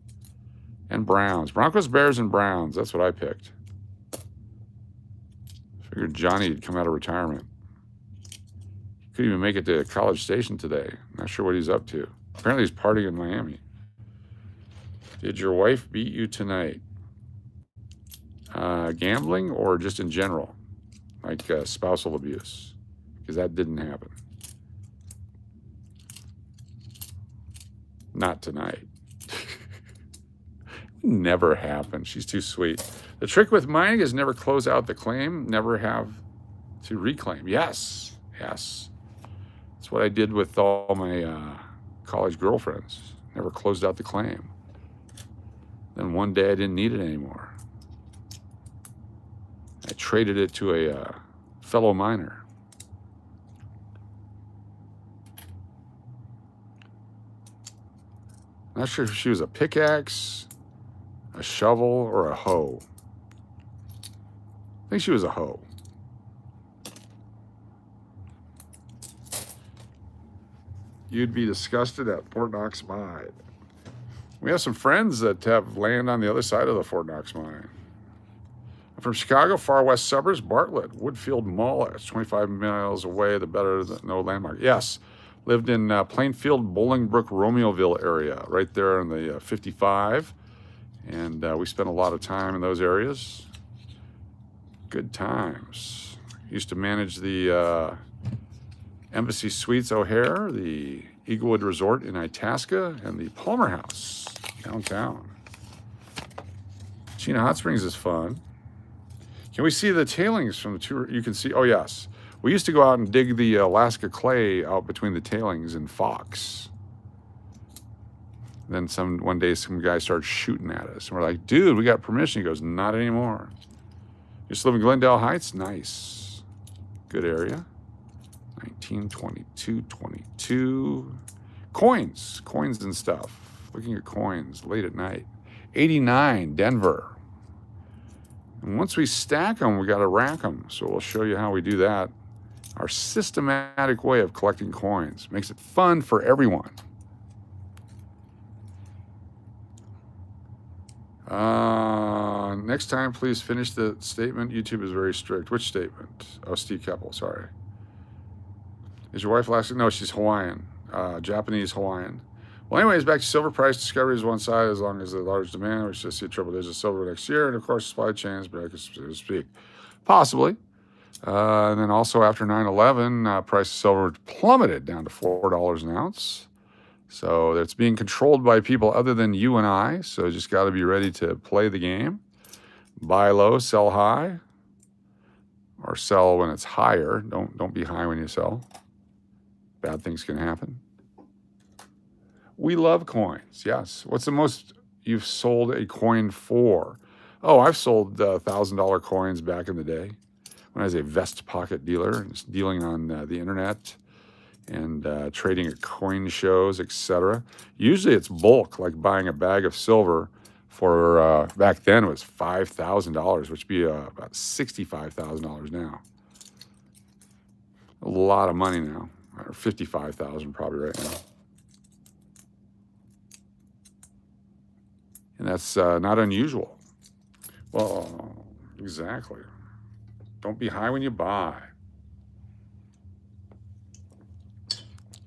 And Browns. Broncos, Bears, and Browns. That's what I picked. Figured Johnny would come out of retirement. Couldn't even make it to College Station today. Not sure what he's up to. Apparently he's partying in Miami. Did your wife beat you tonight? Gambling or just in general? Like spousal abuse? because that didn't happen. Not tonight. Never happened. She's too sweet. The trick with mining is never close out the claim, never have to reclaim. Yes, yes. That's what I did with all my college girlfriends. Never closed out the claim. Then one day I didn't need it anymore. I traded it to a fellow miner. Not sure if she was a pickaxe, a shovel, or a hoe. I think she was a hoe. You'd be disgusted at Fort Knox Mine. We have some friends that have land on the other side of the Fort Knox Mine. I'm from Chicago, far west suburbs, Bartlett, Woodfield Mall. It's 25 miles away, the better than no landmark. Yes, lived in Plainfield, Bolingbrook, Romeoville area, right there in the 55. And we spent a lot of time in those areas. Good times. Used to manage the Embassy Suites O'Hare, the Eaglewood Resort in Itasca, and the Palmer House downtown. Chena Hot Springs is fun. Can we see the tailings from the tour? You can see, oh yes. We used to go out and dig the Alaska clay out between the tailings in Fox. Then one day some guy started shooting at us. And we're like, dude, we got permission. He goes, not anymore. Just live in Glendale Heights? Nice. Good area. 1922, 22. Coins and stuff. Looking at coins late at night. 89, Denver. And once we stack them, we got to rack them. So we'll show you how we do that. Our systematic way of collecting coins makes it fun for everyone. Next time, please finish the statement. YouTube is very strict. Which statement? Oh, Steve Keppel, sorry. Is your wife Alaska? No, she's Hawaiian, Japanese Hawaiian. Well, anyways, back to silver price. Discovery is one side as long as the large demand. We should see triple digits silver next year. And of course, supply chains, but I could speak. Possibly. And then also after 9/11, price of silver plummeted down to $4 an ounce. So it's being controlled by people other than you and I. So just got to be ready to play the game. Buy low, sell high, or sell when it's higher. Don't be high when you sell. Bad things can happen. We love coins, yes. What's the most you've sold a coin for? Oh, I've sold $1,000 coins back in the day when I was a vest pocket dealer, just dealing on the internet and trading at coin shows, etc. Usually it's bulk, like buying a bag of silver for, back then it was $5,000, which would be about $65,000 now. A lot of money now, or $55,000 probably right now. And that's not unusual. Well, exactly. Don't be high when you buy.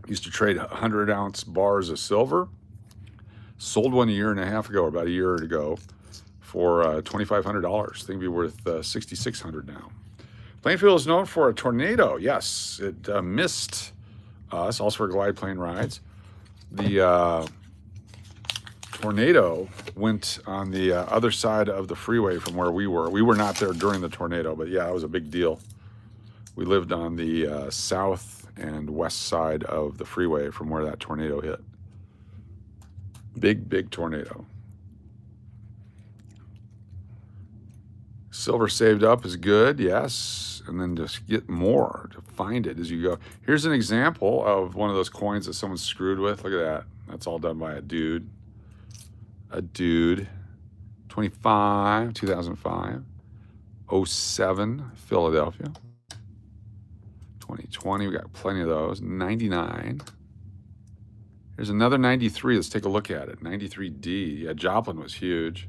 Used to trade 100-ounce bars of silver. Sold one a year and a half ago, or about a year ago, for $2,500. Thing be worth $6,600 now. Plainfield is known for a tornado. Yes, it missed us, also for glide plane rides. The tornado went on the other side of the freeway from where we were. We were not there during the tornado, but yeah, it was a big deal. We lived on the south and west side of the freeway from where that tornado hit. Big tornado. Silver saved up is good, yes, and then just get more to find it as you go. Here's an example of one of those coins that someone screwed with. Look at that. That's all done by a dude. 2005, 07, Philadelphia. 2020, we got plenty of those. 99. There's another 93. Let's take a look at it. 93D. Yeah, Joplin was huge.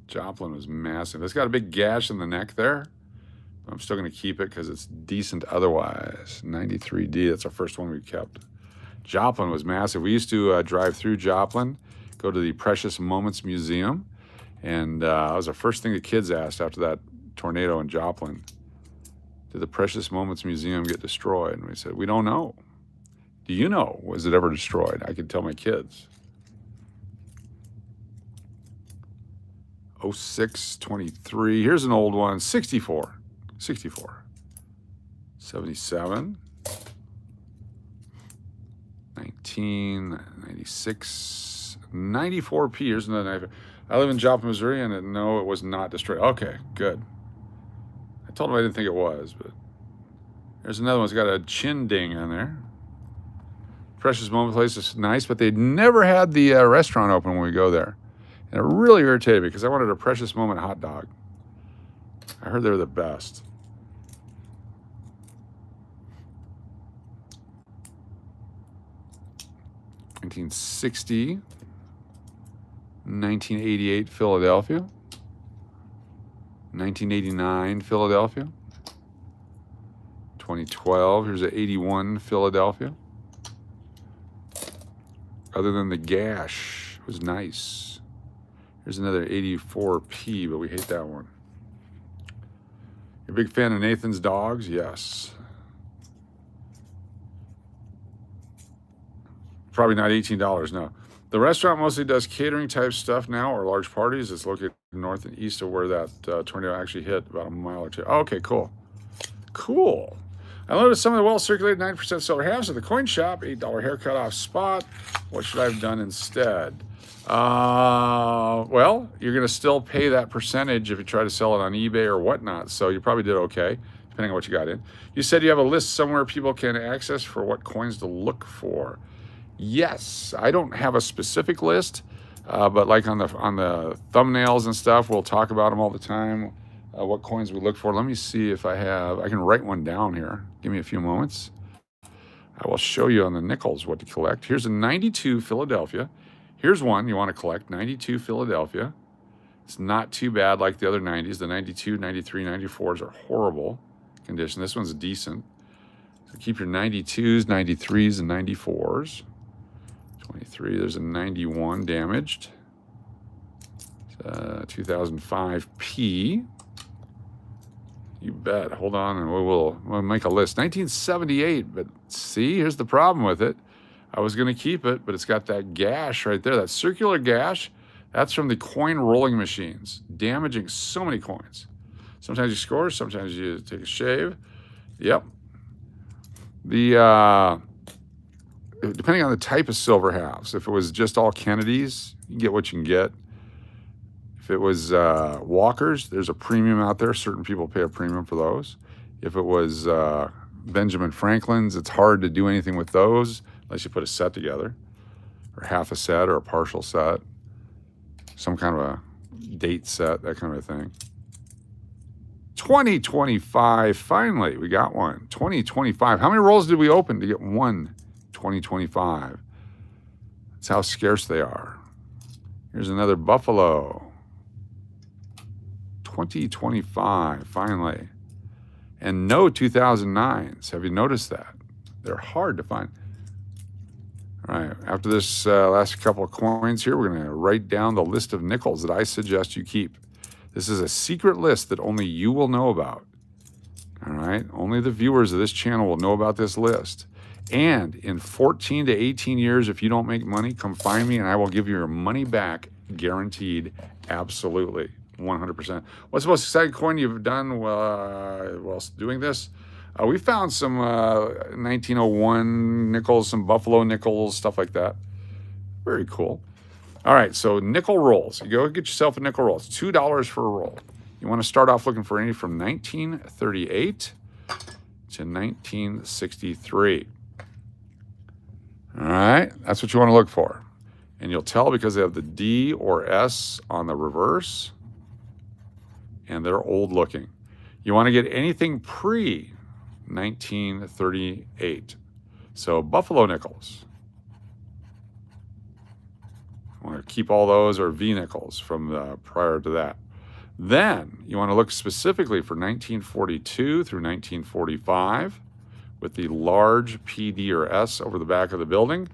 Joplin was massive. It's got a big gash in the neck there. I'm still going to keep it because it's decent otherwise. 93D, that's our first one we kept. Joplin was massive. We used to drive through Joplin, go to the Precious Moments Museum, and that was the first thing the kids asked after that tornado in Joplin. Did the Precious Moments Museum get destroyed? And we said, we don't know. Do you know? Was it ever destroyed? I could tell my kids. 06, 23. Here's an old one. 64. 64. 77. 1996. 94p. Here's another. I live in Joplin, Missouri, and no, it was not destroyed. Okay, good. I told him I didn't think it was, but there's another one. It's got a chin ding on there. Precious Moment Place is nice, but they never had the restaurant open when we go there. And it really irritated me because I wanted a Precious Moment hot dog. I heard they were the best. $1960, 1988 Philadelphia, 1989 Philadelphia, 2012. Here's an 81 Philadelphia. Other than the gash, it was nice. Here's another 84p, but we hate that one. You're a big fan of Nathan's Dogs? Yes. Probably not $18, no. The restaurant mostly does catering type stuff now or large parties. It's located north and east of where that tornado actually hit, about a mile or two. Oh, okay, cool. Cool. I noticed some of the well-circulated 9% silver halves at the coin shop, $8 haircut off spot. What should I have done instead? Well, you're going to still pay that percentage if you try to sell it on eBay or whatnot, so you probably did okay, depending on what you got in. You said you have a list somewhere people can access for what coins to look for. Yes, I don't have a specific list, but like on the thumbnails and stuff, we'll talk about them all the time. What coins we look for. Let me see if I can write one down here. Give me a few moments. I will show you on the nickels what to collect. Here's a 92 Philadelphia. Here's one you want to collect, 92 Philadelphia. It's not too bad like the other 90s. The 92, 93, 94s are horrible condition. This one's decent. So keep your 92s, 93s, and 94s. 23, there's a 91 damaged. 2005P. You bet. Hold on, and we'll make a list. 1978, but see, here's the problem with it. I was going to keep it, but it's got that gash right there, that circular gash. That's from the coin rolling machines, damaging so many coins. Sometimes you score, sometimes you take a shave. Yep. Depending on the type of silver halves, if it was just all Kennedys, you can get what you can get. If it was Walkers, there's a premium out there. Certain people pay a premium for those. If it was Benjamin Franklin's, it's hard to do anything with those unless you put a set together, or half a set or a partial set, some kind of a date set, that kind of a thing. 2025, finally, we got one. 2025. How many rolls did we open to get one 2025? That's how scarce they are. Here's another Buffalo. 2025, finally. And no 2009s. Have you noticed that? They're hard to find. All right, after this last couple of coins here, we're going to write down the list of nickels that I suggest you keep. This is a secret list that only you will know about. All right, only the viewers of this channel will know about this list. And in 14 to 18 years, if you don't make money, come find me and I will give you your money back, guaranteed, absolutely. 100%. What's the most exciting coin you've done while doing this? We found some 1901 nickels, some Buffalo nickels, stuff like that. Very cool. All right, so nickel rolls. You go get yourself a nickel roll. It's $2 for a roll. You want to start off looking for any from 1938 to 1963. All right, that's what you want to look for. And you'll tell because they have the D or S on the reverse. And they're old looking. You want to get anything pre-1938. So Buffalo nickels. You want to keep all those, or V nickels from prior to that. Then you want to look specifically for 1942 through 1945 with the large PD or S over the back of the building.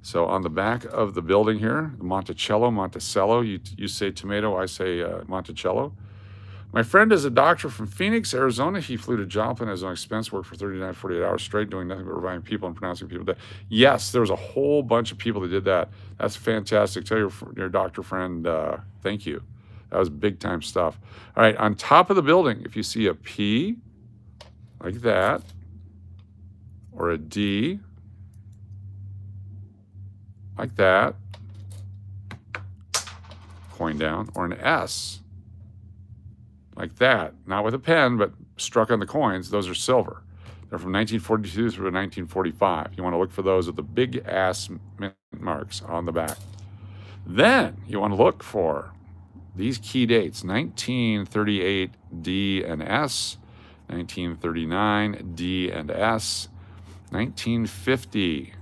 So on the back of the building here, Monticello, you say tomato, I say Monticello. My friend is a doctor from Phoenix, Arizona. He flew to Joplin at his own expense, worked for 39, 48 hours straight, doing nothing but reviving people and pronouncing people dead. Yes, there was a whole bunch of people that did that. That's fantastic. Tell your doctor friend, thank you. That was big time stuff. All right, on top of the building, if you see a P like that, or a D like that, coin down, or an S like that, not with a pen, but struck on the coins, those are silver. They're from 1942 through 1945. You want to look for those with the big ass mint marks on the back. Then you want to look for these key dates: 1938 D and S, 1939 D and S, 1950 D,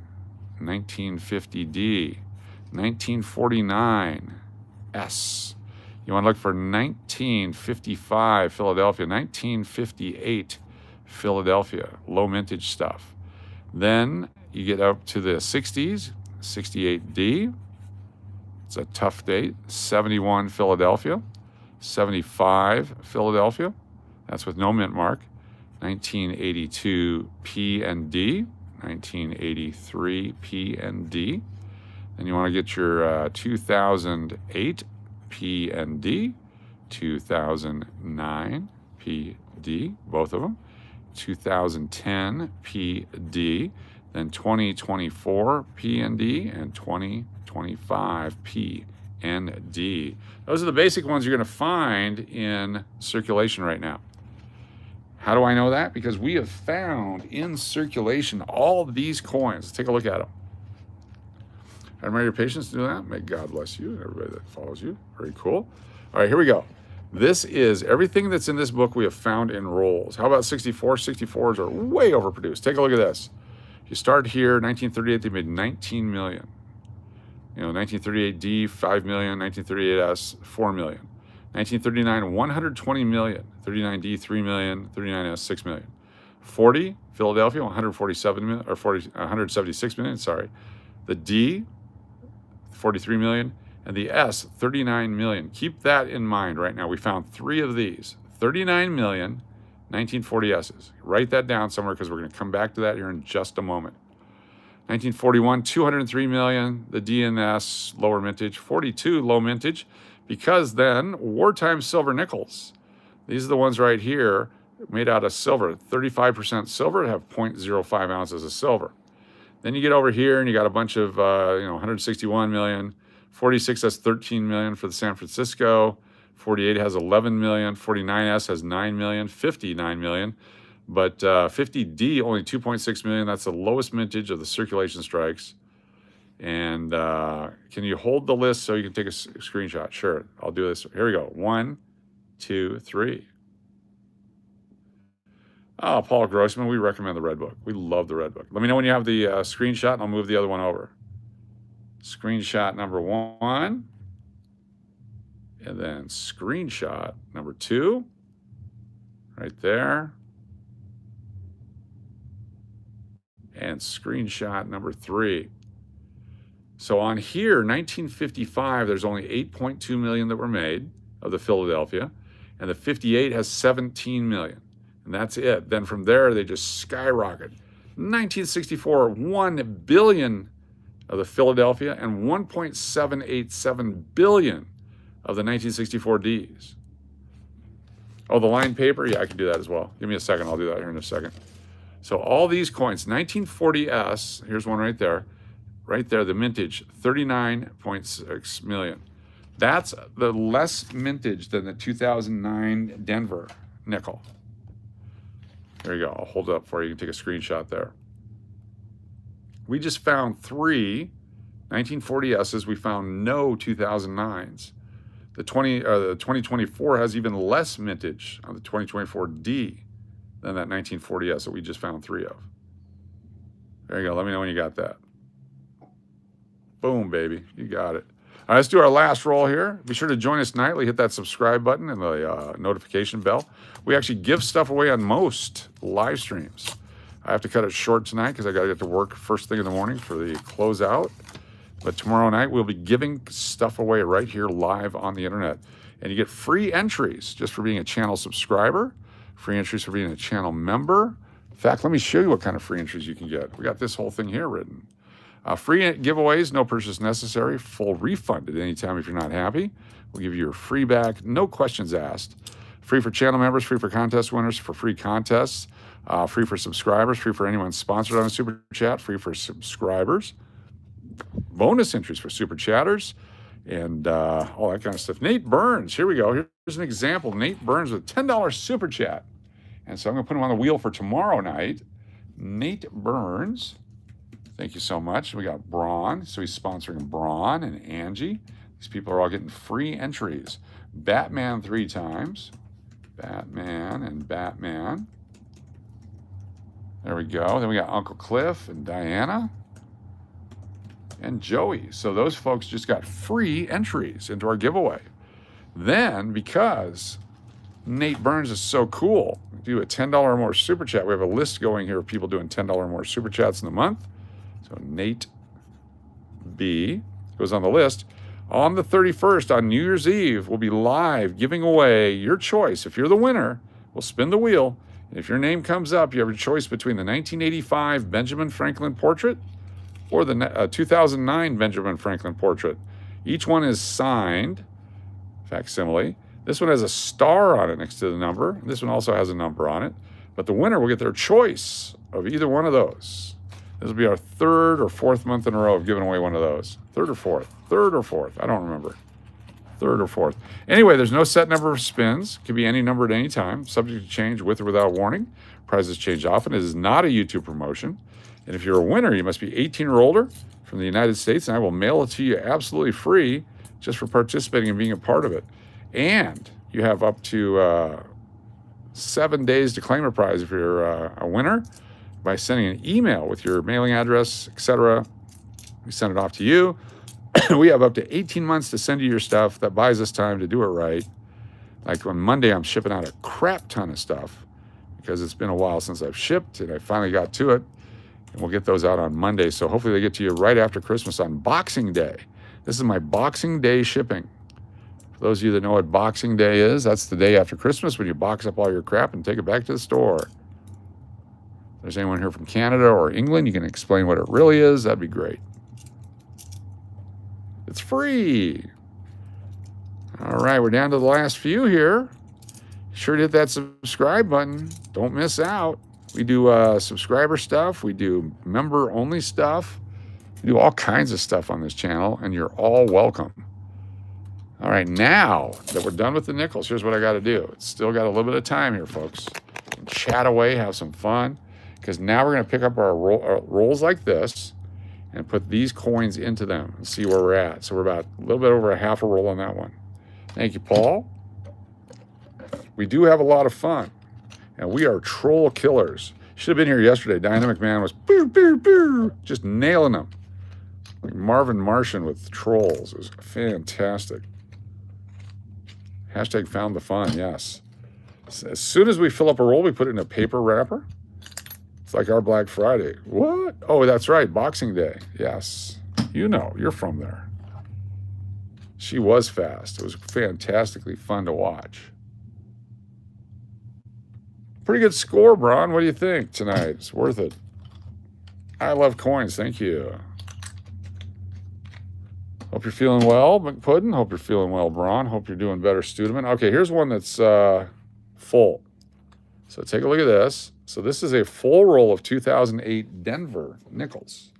1949 S. You want to look for 1955 Philadelphia, 1958 Philadelphia, low mintage stuff. Then you get up to the 60s, 68D. It's a tough date. 71 Philadelphia, 75 Philadelphia. That's with no mint mark. 1982 P and D, 1983 P and D. Then you want to get your 2008 P and D, 2009 P D, both of them, 2010 P D, then 2024 P and D, and 2025 P and D. Those are the basic ones you're going to find in circulation right now. How do I know that? Because we have found in circulation all these coins. Let's take a look at them. I admire your patience to do that. May God bless you and everybody that follows you. Very cool. All right, here we go. This is everything that's in this book we have found in rolls. How about 64? 64s are way overproduced. Take a look at this. You start here, 1938, they made 19 million. 1938D, 5 million, 1938S, 4 million. 1939, 120 million. 39D, 3 million. 39S, 6 million. 40, Philadelphia, 147 million, or 176 million, sorry. The D, 43 million, and the S, 39 million. Keep that in mind right now. We found 3 of these, 39 million, 1940 S's. Write that down somewhere because we're going to come back to that here in just a moment. 1941, 203 million, the D and S, lower mintage. 42, low mintage, because then wartime silver nickels. These are the ones right here made out of silver, 35% silver, have 0.05 ounces of silver. Then you get over here and you got a bunch of, 161 million. 46 has 13 million for the San Francisco. 48 has 11 million. 49S has 9 million. 59 million. But 50D, only 2.6 million. That's the lowest mintage of the circulation strikes. And can you hold the list so you can take a screenshot? Sure, I'll do this. Here we go. 1, 2, 3. Oh, Paul Grossman, we recommend the Red Book. We love the Red Book. Let me know when you have the screenshot, and I'll move the other one over. Screenshot number 1. And then screenshot number 2. Right there. And screenshot number 3. So on here, 1955, there's only 8.2 million that were made of the Philadelphia. And the 58 has 17 million. And that's it. Then from there, they just skyrocket. 1964, 1 billion of the Philadelphia and 1.787 billion of the 1964 Ds. Oh, the lined paper? Yeah, I can do that as well. Give me a second. I'll do that here in a second. So all these coins, 1940S, here's one right there. Right there, the mintage, 39.6 million. That's the less mintage than the 2009 Denver nickel. There you go. I'll hold it up for you. You can take a screenshot there. We just found 3 1940S's. We found no 2009s. The 2024 has even less mintage on the 2024D than that 1940S that we just found 3 of. There you go. Let me know when you got that. Boom, baby. You got it. All right, let's do our last roll here. Be sure to join us nightly. Hit that subscribe button and the notification bell. We actually give stuff away on most live streams. I have to cut it short tonight because I got to get to work first thing in the morning for the closeout. But tomorrow night, we'll be giving stuff away right here live on the internet. And you get free entries just for being a channel subscriber, free entries for being a channel member. In fact, let me show you what kind of free entries you can get. We got this whole thing here written. Free giveaways, no purchase necessary, full refund at any time if you're not happy. We'll give you your free back, no questions asked. Free for channel members, free for contest winners, for free contests, free for subscribers, free for anyone sponsored on a super chat, free for subscribers, bonus entries for super chatters, and all that kind of stuff. Nate Burns, here we go. Here's an example. Nate Burns with $10 super chat. And so I'm going to put him on the wheel for tomorrow night. Nate Burns, thank you so much. We got Braun, so he's sponsoring Braun and Angie. These people are all getting free entries. Batman 3 times. Batman and Batman. There we go. Then we got Uncle Cliff and Diana and Joey. So those folks just got free entries into our giveaway. Then, because Nate Burns is so cool, we do a $10 or more super chat. We have a list going here of people doing $10 or more super chats in the month. So Nate B goes on the list. On the 31st, on New Year's Eve, we'll be live giving away your choice. If you're the winner, we'll spin the wheel. And if your name comes up, you have a choice between the 1985 Benjamin Franklin portrait or the 2009 Benjamin Franklin portrait. Each one is signed, facsimile. This one has a star on it next to the number. This one also has a number on it. But the winner will get their choice of either one of those. This will be our third or fourth month in a row of giving away one of those. Third or fourth. I don't remember. Third or fourth. Anyway, there's no set number of spins. It can be any number at any time, subject to change with or without warning. Prizes change often. It is not a YouTube promotion. And if you're a winner, you must be 18 or older from the United States, and I will mail it to you absolutely free just for participating and being a part of it. And you have up to 7 days to claim a prize if you're a winner by sending an email with your mailing address, etc. We send it off to you. We have up to 18 months to send you your stuff. That buys us time to do it right. Like on Monday, I'm shipping out a crap ton of stuff because it's been a while since I've shipped, and I finally got to it. And we'll get those out on Monday. So hopefully they get to you right after Christmas on Boxing Day. This is my Boxing Day shipping. For those of you that know what Boxing Day is, that's the day after Christmas when you box up all your crap and take it back to the store. If there's anyone here from Canada or England, you can explain what it really is. That'd be great. It's free. All right, we're down to the last few here. Be sure to hit that subscribe button. Don't miss out. We do subscriber stuff. We do member-only stuff. We do all kinds of stuff on this channel, and you're all welcome. All right, now that we're done with the nickels, here's what I got to do. It's still got a little bit of time here, folks. Chat away, have some fun, because now we're going to pick up our rolls like this and put these coins into them and see where we're at. So we're about a little bit over a half a roll on that one. Thank you, Paul. We do have a lot of fun, and we are troll killers. Should have been here yesterday. Dynamic Man was boo, boo, boo, just nailing them. Like Marvin Martian with trolls. It was fantastic. Hashtag found the fun, yes. As soon as we fill up a roll, we put it in a paper wrapper. It's like our Black Friday. What? Oh, that's right. Boxing Day. Yes. You know, you're from there. She was fast. It was fantastically fun to watch. Pretty good score, Braun. What do you think tonight? It's worth it. I love coins. Thank you. Hope you're feeling well, McPuddin. Hope you're feeling well, Braun. Hope you're doing better, Studeman. Okay, here's one that's full. So take a look at this. So this is a full roll of 2008 Denver nickels.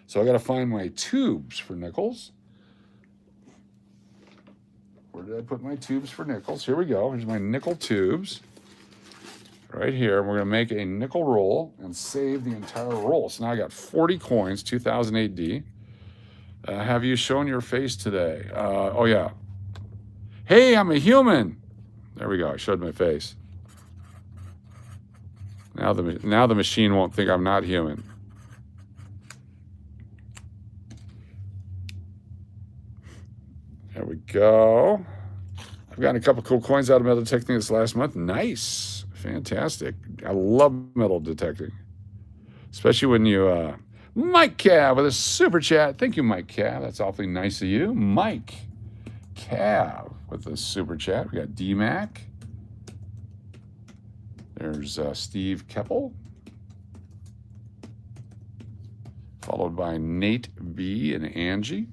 So I got to find my tubes for nickels. Where did I put my tubes for nickels? Here we go. Here's my nickel tubes. Right here. And we're going to make a nickel roll and save the entire roll. So now I got 40 coins, 2008D. Have you shown your face today? Oh, yeah. Hey, I'm a human. There we go. I showed my face. Now the machine won't think I'm not human. There we go. I've gotten a couple cool coins out of metal detecting this last month. Nice. Fantastic. I love metal detecting. Especially when you... Mike Cav with a super chat. Thank you, Mike Cav. That's awfully nice of you. Mike Cav. with the super chat. We got D-Mac. There's Steve Keppel. Followed by Nate B and Angie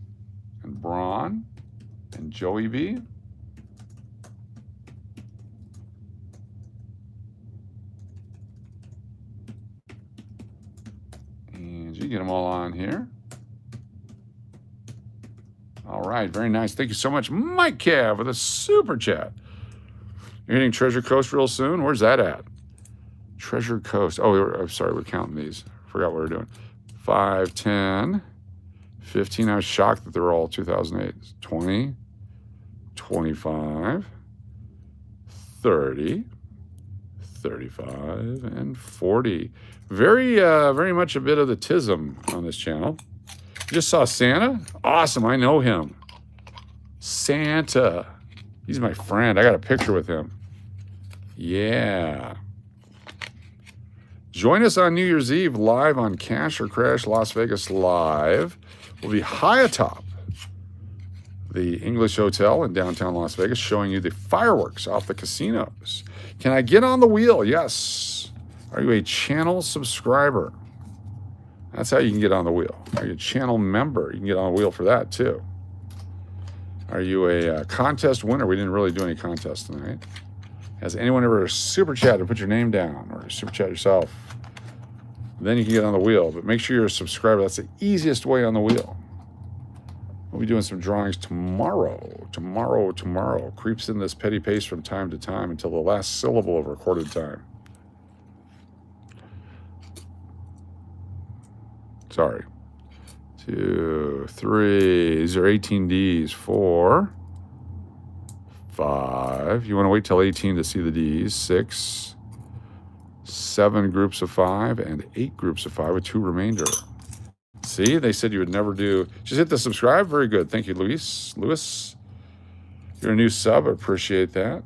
and Braun and Joey B. Angie, get them all on here. All right, very nice. Thank you so much, Mike Cav, with a super chat. You're hitting Treasure Coast real soon? Where's that at? Treasure Coast. Oh, I'm sorry, we're counting these. Forgot what we're doing. 5, 10, 15. I was shocked that they were all 2008. 20, 25, 30, 35, and 40. Very much a bit of the tism on this channel. You just saw Santa? Awesome, I know him. Santa. He's my friend. I got a picture with him. Yeah. Join us on New Year's Eve live on Cash or Crash Las Vegas Live. We'll be high atop the English Hotel in downtown Las Vegas, showing you the fireworks off the casinos. Can I get on the wheel? Yes. Are you a channel subscriber? That's how you can get on the wheel. Are you a channel member? You can get on the wheel for that too. Are you a contest winner? We didn't really do any contests tonight. Has anyone ever super chat or put your name down or super chat yourself? Then you can get on the wheel. But make sure you're a subscriber. That's the easiest way on the wheel. We'll be doing some drawings tomorrow. Tomorrow. Creeps in this petty pace from time to time until the last syllable of recorded time. Sorry. 2, 3. These are 18Ds. 4, 5. You want to wait till 18 to see the Ds. 6, 7 groups of 5, and 8 groups of 5 with 2 remainder. See, they said you would never do. Just hit the subscribe. Very good. Thank you, Luis. You're a new sub. I appreciate that.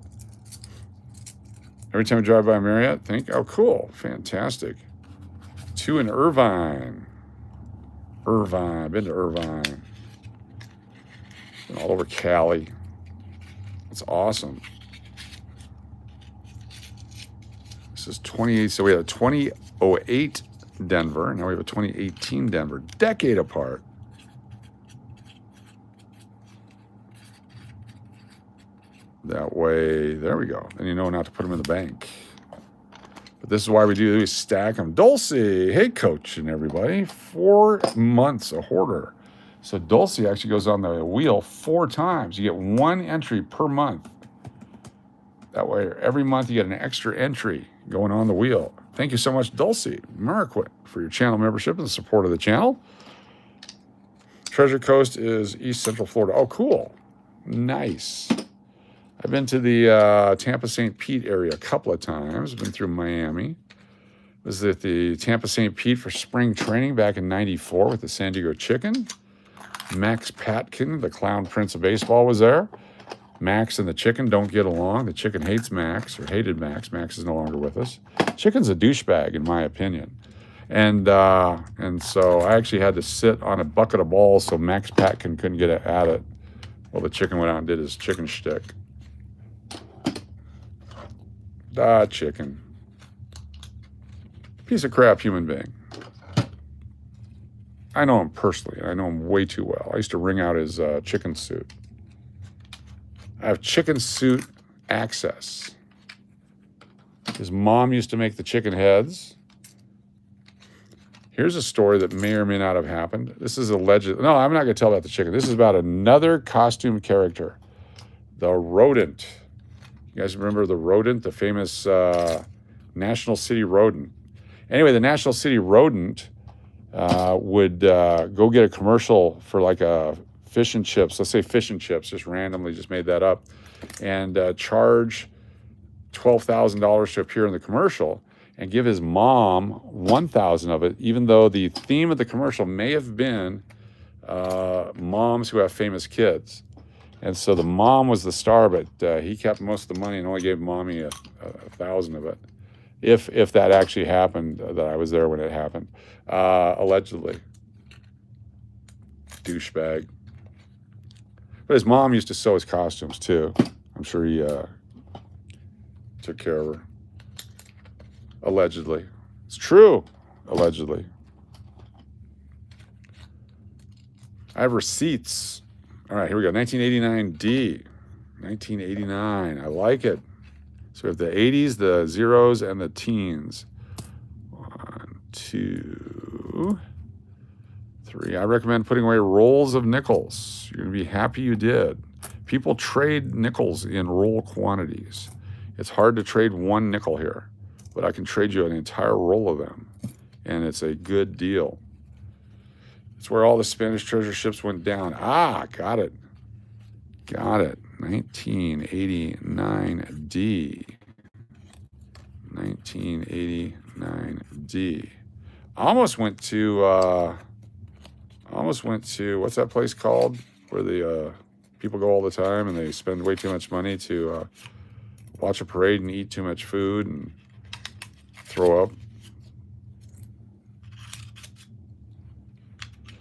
Every time I drive by Marriott, oh, cool. Fantastic. 2 in Irvine. I've been to Irvine. Been all over Cali. It's awesome. This is 28. So we had a 2008 Denver. Now we have a 2018 Denver. Decade apart. That way, there we go. Then you know not to put them in the bank. But this is why we do these, stack them. Dulcie, hey coach and everybody. 4 months, a hoarder. So Dulcie actually goes on the wheel 4 times. You get 1 entry per month. That way, every month you get an extra entry going on the wheel. Thank you so much, Dulcie Marquit, for your channel membership and the support of the channel. Treasure Coast is East Central Florida. Oh, cool. Nice. I've been to the Tampa St. Pete area a couple of times. I've been through Miami. Was at the Tampa St. Pete for spring training back in '94 with the San Diego Chicken. Max Patkin, the clown prince of baseball, was there. Max and the chicken don't get along. The chicken hates Max, or hated Max. Max is no longer with us. Chicken's a douchebag, in my opinion. And so I actually had to sit on a bucket of balls so Max Patkin couldn't get at it. Well, the chicken went out and did his chicken shtick. Chicken. Piece of crap human being. I know him personally, and I know him way too well. I used to wring out his chicken suit. I have chicken suit access. His mom used to make the chicken heads. Here's a story that may or may not have happened. This is alleged. No, I'm not going to tell about the chicken. This is about another costume character, the rodent. You guys remember the rodent, the famous National City rodent? Anyway, the National City rodent would go get a commercial for like a fish and chips. Let's say fish and chips, just randomly just made that up, and charge $12,000 to appear in the commercial and give his mom $1,000 of it, even though the theme of the commercial may have been moms who have famous kids. And so the mom was the star, but he kept most of the money and only gave mommy a $1,000 of it. If that actually happened, that I was there when it happened, allegedly. Douchebag. But his mom used to sew his costumes too. I'm sure he took care of her. Allegedly. It's true. Allegedly. I have receipts. All right, here we go. 1989D. 1989. I like it. So we have the 80s, the zeros, and the teens. 1, 2, 3. I recommend putting away rolls of nickels. You're going to be happy you did. People trade nickels in roll quantities. It's hard to trade one nickel here, but I can trade you an entire roll of them, and it's a good deal. It's where all the Spanish treasure ships went down. Ah, got it. Got it. 1989D. 1989D. Almost went to what's that place called where the people go all the time and they spend way too much money to watch a parade and eat too much food and throw up.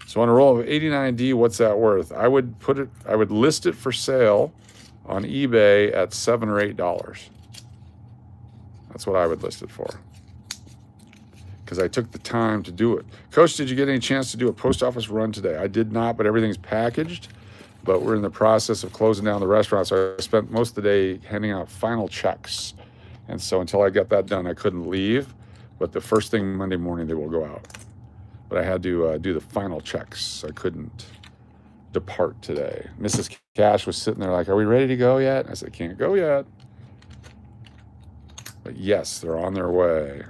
So on a roll of 89D, what's that worth? I would list it for sale on eBay at $7 or $8. That's what I would list it for. Because I took the time to do it. Coach, did you get any chance to do a post office run today? I did not, but everything's packaged. But we're in the process of closing down the restaurant, so I spent most of the day handing out final checks. And so until I got that done, I couldn't leave. But the first thing Monday morning, they will go out. But I had to do the final checks. I couldn't depart today. Mrs. Cash was sitting there like, are we ready to go yet? I said, can't go yet. But yes, they're on their way.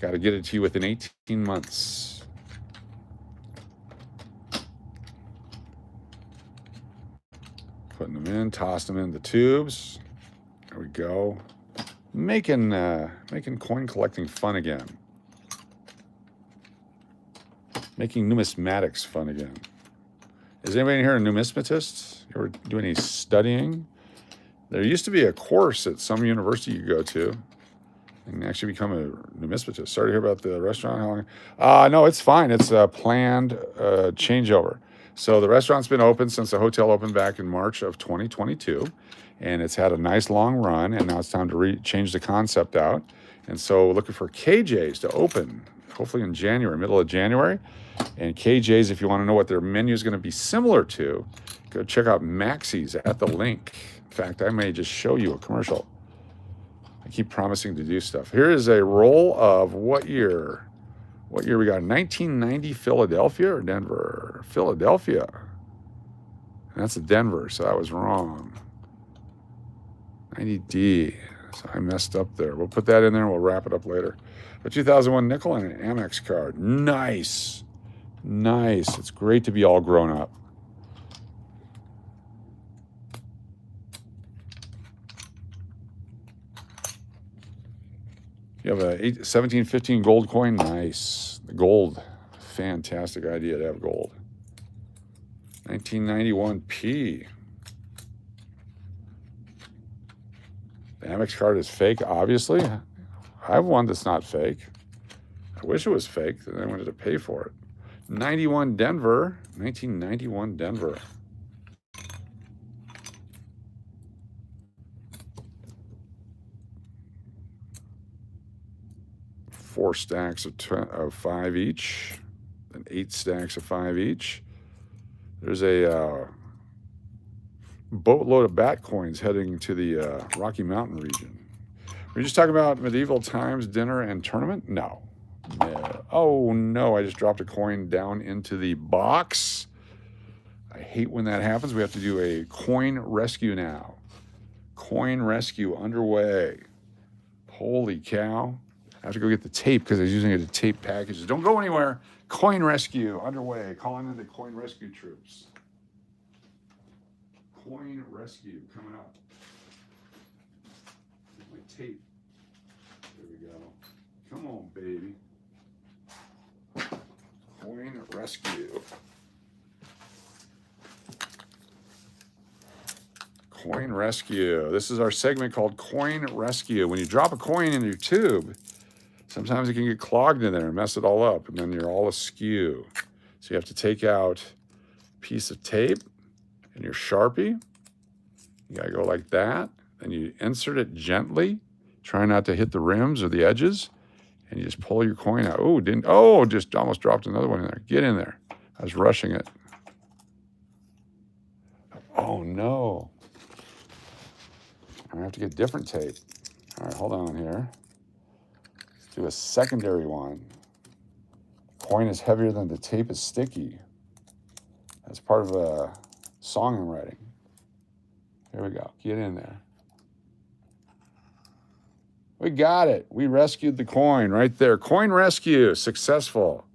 Got to get it to you within 18 months. Putting them in, tossing them in the tubes. There we go. Making coin collecting fun again. Making numismatics fun again. Is anybody in here a numismatist? You ever do any studying? There used to be a course at some university you go to and actually become a numismatist. Sorry to hear about the restaurant. How long? No, it's fine. It's a planned changeover. So the restaurant's been open since the hotel opened back in March of 2022, and it's had a nice long run, and now it's time to change the concept out. And so looking for KJ's to open, hopefully in January, middle of January. And KJ's, if you want to know what their menu is going to be similar to, go check out Maxie's at the link. In fact, I may just show you a commercial. I keep promising to do stuff. Here is a roll of what year? What year we got? 1990 Philadelphia or Denver? Philadelphia. And that's a Denver, so that was wrong. 90D. So I messed up there. We'll put that in there and we'll wrap it up later. A 2001 nickel and an Amex card. Nice. Nice. It's great to be all grown up. You have a 1715 gold coin. Nice. The gold. Fantastic idea to have gold. 1991P. The Amex card is fake, obviously. I have one that's not fake. I wish it was fake, then I wanted to pay for it. 91 Denver. 1991 Denver. Four stacks of 5 each, and 8 stacks of 5 each. There's a boatload of bat coins heading to the Rocky Mountain region. Were you just talking about medieval times, dinner, and tournament? No. Oh, no, I just dropped a coin down into the box. I hate when that happens. We have to do a coin rescue now. Coin rescue underway. Holy cow. I have to go get the tape because I was using it to tape packages. Don't go anywhere. Coin rescue underway. Calling in the coin rescue troops. Coin rescue coming up. My tape. There we go. Come on, baby. Coin rescue. Coin rescue. This is our segment called Coin Rescue. When you drop a coin in your tube, sometimes it can get clogged in there and mess it all up, and then you're all askew. So you have to take out piece of tape and your Sharpie. You gotta go like that. Then you insert it gently. Try not to hit the rims or the edges. And you just pull your coin out. Oh, just almost dropped another one in there. Get in there. I was rushing it. Oh no. I have to get different tape. All right, hold on here. Let's do a secondary one. Coin is heavier than the tape is sticky. That's part of a song I'm writing. Here we go. Get in there. We got it. We rescued the coin right there. Coin rescue, successful.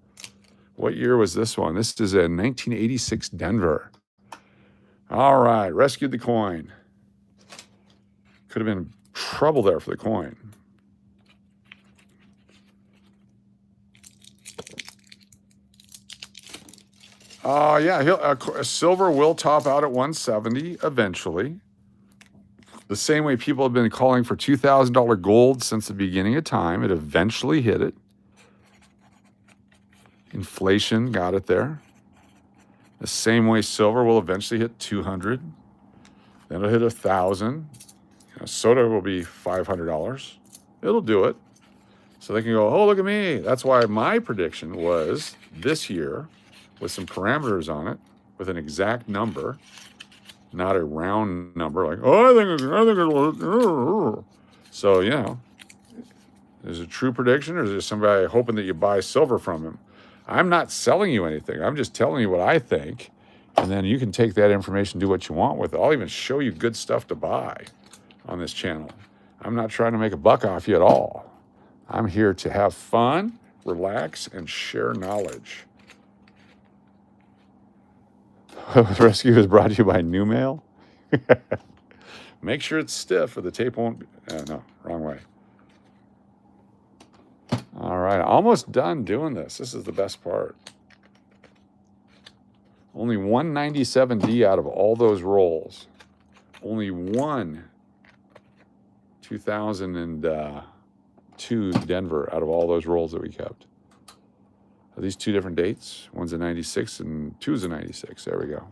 What year was this one? This is a 1986 Denver. All right, rescued the coin. Could have been trouble there for the coin. Yeah, silver will top out at 170 eventually. The same way people have been calling for $2,000 gold since the beginning of time. It eventually hit it. Inflation got it there. The same way silver will eventually hit 200. Then it'll hit 1,000. Soda will be $500. It'll do it. So they can go, oh, look at me. That's why my prediction was this year with some parameters on it, with an exact number, not a round number like, oh, I think it'll. So, is it a true prediction, or is there somebody hoping that you buy silver from him? I'm not selling you anything. I'm just telling you what I think, and then you can take that information, do what you want with it. I'll even show you good stuff to buy on this channel. I'm not trying to make a buck off you at all. I'm here to have fun, relax, and share knowledge. Rescue is brought to you by New Mail. Make sure it's stiff or the tape won't be, no, wrong way. All right, almost done doing this. This is the best part. Only 197D out of all those rolls. Only one 2002 Denver out of all those rolls that we kept. Are these two different dates? One's a 96 and two's a 96. There we go.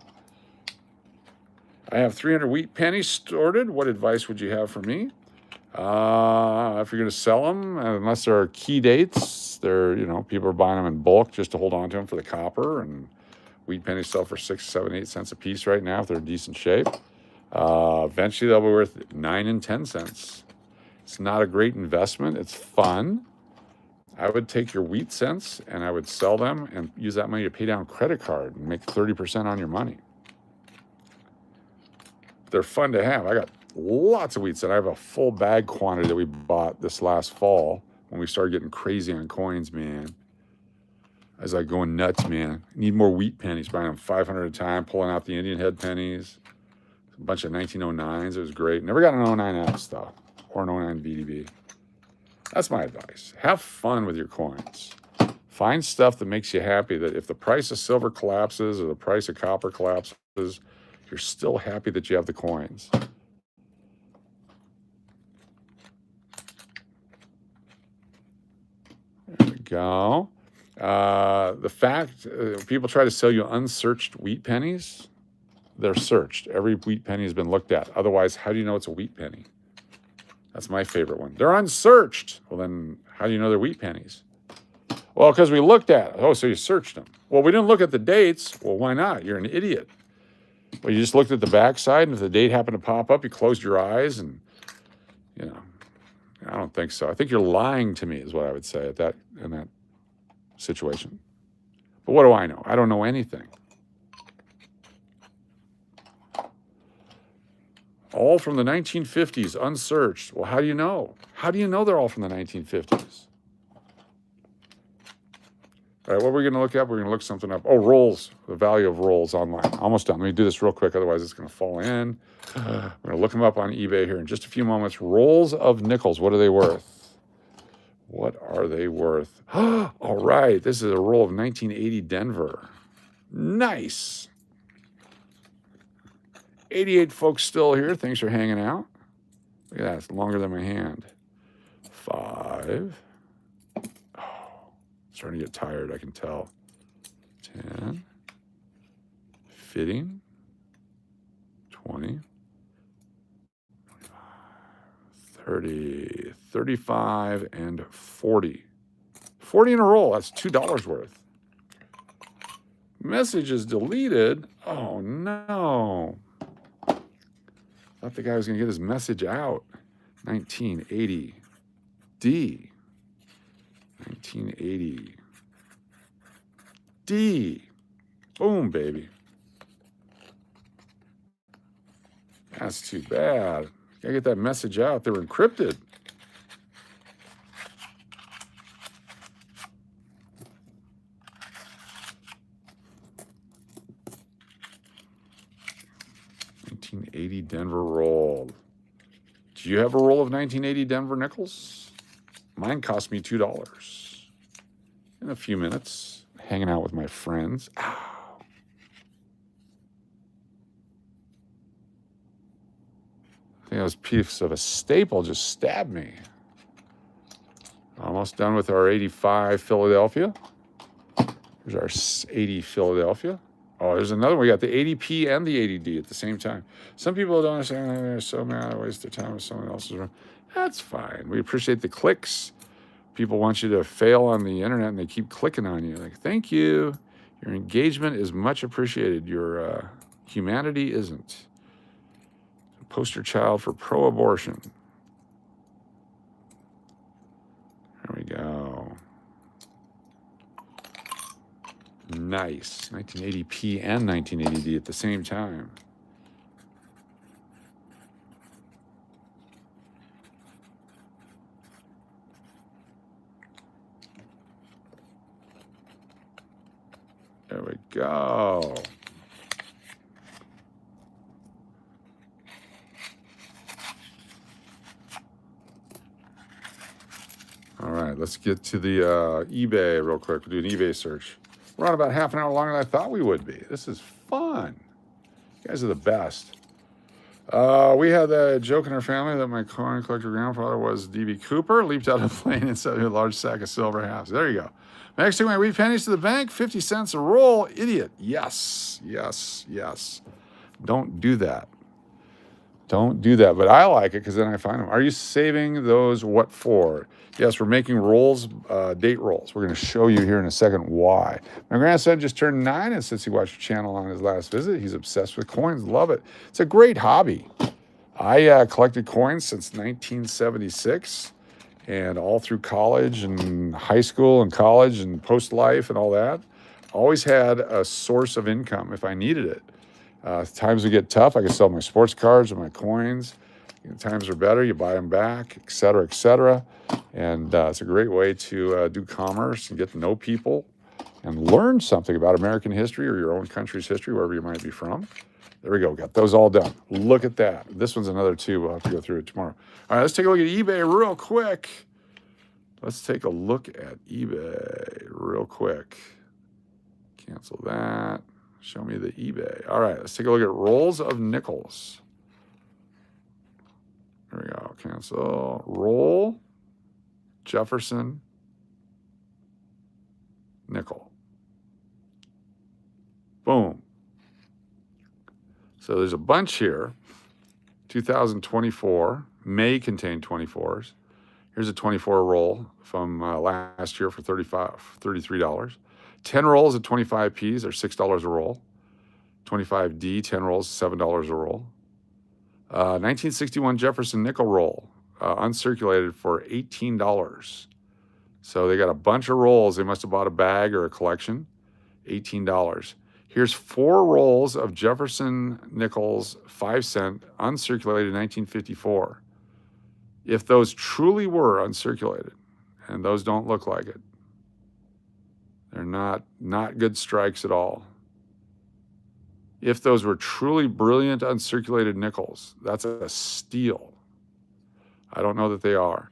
I have 300 wheat pennies sorted. What advice would you have for me? If you're going to sell them, unless there are key dates, people are buying them in bulk just to hold on to them for the copper. And wheat pennies sell for 6, 7, 8 cents a piece right now if they're in decent shape. Eventually they'll be worth 9 and 10 cents. It's not a great investment. It's fun. I would take your wheat cents and I would sell them and use that money to pay down a credit card and make 30% on your money. They're fun to have. I got lots of wheat cents. I have a full bag quantity that we bought this last fall when we started getting crazy on coins, man. I was like going nuts, man. I need more wheat pennies, buying them 500 at a time, pulling out the Indian head pennies. A bunch of 1909s. It was great. Never got an 09X though, or an 09 VDB. That's my advice. Have fun with your coins. Find stuff that makes you happy, that if the price of silver collapses or the price of copper collapses, you're still happy that you have the coins. There we go. The fact people try to sell you unsearched wheat pennies, they're searched. Every wheat penny has been looked at. Otherwise, how do you know it's a wheat penny? That's my favorite one. They're unsearched. Well, then how do you know they're wheat pennies? Well, because we looked at it. Oh, so you searched them. Well, we didn't look at the dates. Well, why not? You're an idiot. Well, you just looked at the backside, and if the date happened to pop up, you closed your eyes, and, I don't think so. I think you're lying to me is what I would say in that situation. But what do I know? I don't know anything. All from the 1950s, unsearched. Well, how do you know? How do you know they're all from the 1950s? All right, what are we going to look up? We're going to look something up. Oh, rolls, the value of rolls online. Almost done. Let me do this real quick, otherwise it's going to fall in. We're going to look them up on eBay here in just a few moments. Rolls of nickels, what are they worth? What are they worth? All right, this is a roll of 1980 Denver. Nice. 88 folks still here. Thanks for hanging out. Look at that. It's longer than my hand. 5. Oh, starting to get tired, I can tell. 10. fitting. 20, 30, 35, and 40. 40 in a roll. That's $2 worth. Message is deleted. Oh, no. Thought the guy was going to get his message out. 1980. D. 1980. D. Boom, baby. That's too bad. Gotta get that message out. They were encrypted. $1980 Denver roll. Do you have a roll of 1980 Denver nickels? Mine cost me $2. In a few minutes, hanging out with my friends. Ow. I think those piece of a staple just stabbed me. Almost done with our 85 Philadelphia. Here's our 80 Philadelphia. Oh, there's another one. We got the 80P and the 80D at the same time. Some people don't understand. They're so mad I waste their time with someone else's room. That's fine. We appreciate the clicks. People want you to fail on the internet and they keep clicking on you. Like, thank you. Your engagement is much appreciated. Your humanity isn't. Poster child for pro-abortion. There we go. Nice. 1980p and 1980D at the same time. There we go. All right, let's get to the eBay real quick. We'll do an eBay search. We're on about half an hour longer than I thought we would be. This is fun. You guys are the best. We had a joke in our family that my coin collector grandfather was D.B. Cooper, leaped out of a plane and set a large sack of silver halves. There you go. Max took my wheat pennies to the bank, 50 cents a roll. Idiot. Yes, yes, yes. Don't do that. Don't do that. But I like it because then I find them. Are you saving those? What for? Yes, we're making rolls, date rolls. We're going to show you here in a second why. My grandson just turned 9, and since he watched your channel on his last visit, he's obsessed with coins. Love it. It's a great hobby. I collected coins since 1976, and all through college and high school and college and post-life and all that. Always had a source of income if I needed it. Times would get tough, I could sell my sports cards or my coins. Times are better, you buy them back, et cetera, et cetera. And it's a great way to do commerce and get to know people and learn something about American history or your own country's history, wherever you might be from. There we go, got those all done. Look at that. This one's another 2. We'll have to go through it tomorrow. All right, let's take a look at eBay real quick. Let's take a look at eBay real quick. Cancel that. Show me the eBay. All right, let's take a look at rolls of nickels. There we go. Cancel. Roll. Jefferson. Nickel. Boom. So there's a bunch here. 2024 may contain 24s. Here's a 24 roll from last year for $33. 10 rolls at 25Ps are $6 a roll. 25D, 10 rolls, $7 a roll. 1961 Jefferson nickel roll, uncirculated for $18. So they got a bunch of rolls. They must have bought a bag or a collection. $18. Here's 4 rolls of Jefferson nickels, 5-cent, uncirculated 1954. If those truly were uncirculated, and those don't look like it, they're not good strikes at all. If those were truly brilliant uncirculated nickels, that's a steal. I don't know that they are.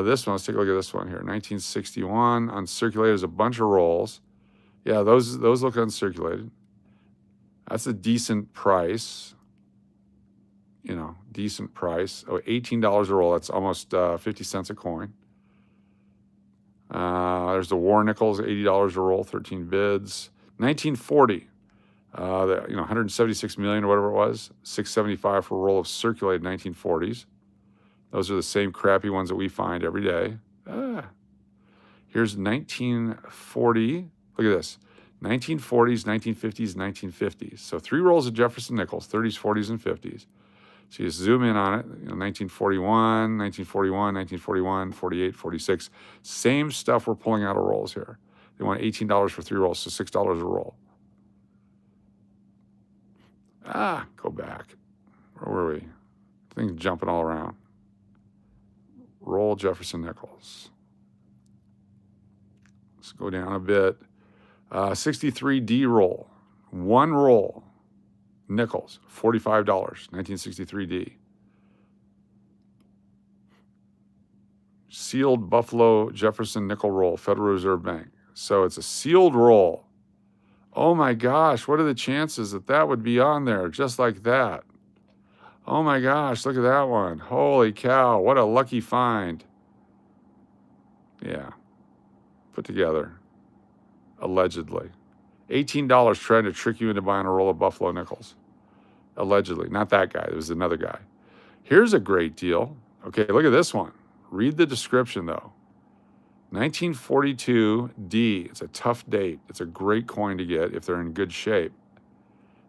This one, let's take a look at this one here. 1961, uncirculated, there's a bunch of rolls. Yeah, those look uncirculated. That's a decent price. You know, decent price. Oh, $18 a roll, that's almost 50 cents a coin. There's the war nickels, $80 a roll, 13 bids. 1940, You know, 176 million or whatever it was, 675 for a roll of circulated 1940s. Those are the same crappy ones that we find every day. Here's 1940. Look at this. 1940s, 1950s, 1950s. So 3 rolls of Jefferson nickels, 30s, 40s, and 50s. So you zoom in on it, you know, 1941, 1941, 1941, 48, 46. Same stuff we're pulling out of rolls here. They want $18 for 3 rolls, so $6 a roll. Go back. Where were we? Things jumping all around. Roll Jefferson nickels. Let's go down a bit. 63D roll. 1 roll. Nickels. $45. 1963D. Sealed Buffalo Jefferson nickel roll. Federal Reserve Bank. So it's a sealed roll. Oh my gosh, what are the chances that that would be on there just like that? Oh my gosh, look at that one. Holy cow, what a lucky find. Yeah, put together, allegedly. $18 trying to trick you into buying a roll of Buffalo nickels. Allegedly, not that guy, it was another guy. Here's a great deal. Okay, look at this one. Read the description though. 1942D, it's a tough date. It's a great coin to get if they're in good shape.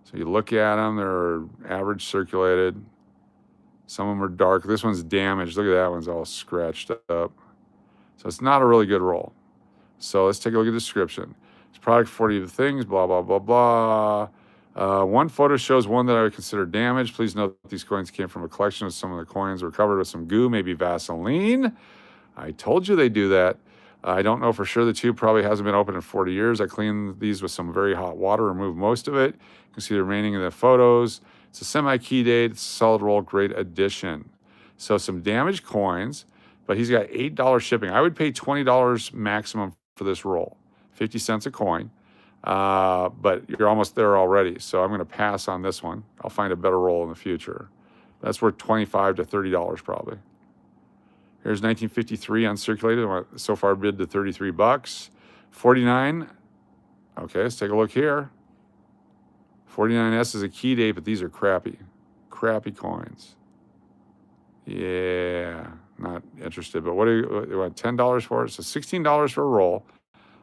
So you look at them, they're average circulated. Some of them are dark. This one's damaged. Look at that one's all scratched up. So it's not a really good roll. So let's take a look at the description. It's product 40 of the things, blah, blah, blah, blah. One photo shows one that I would consider damaged. Please note that these coins came from a collection of some of the coins were covered with some goo, maybe Vaseline. I told you they do that. I don't know for sure. The tube probably hasn't been open in 40 years. I cleaned these with some very hot water, removed most of it. You can see the remaining in the photos. It's a semi-key date. It's a solid roll, great addition. So some damaged coins, but he's got $8 shipping. I would pay $20 maximum for this roll, 50 cents a coin. But you're almost there already. So I'm going to pass on this one. I'll find a better roll in the future. That's worth $25 to $30 probably. Here's 1953 uncirculated. So far bid to $33. 49. Okay, let's take a look here. 49S is a key date, but these are crappy. Crappy coins. Yeah, not interested. But what do you want? $10 for it? So $16 for a roll.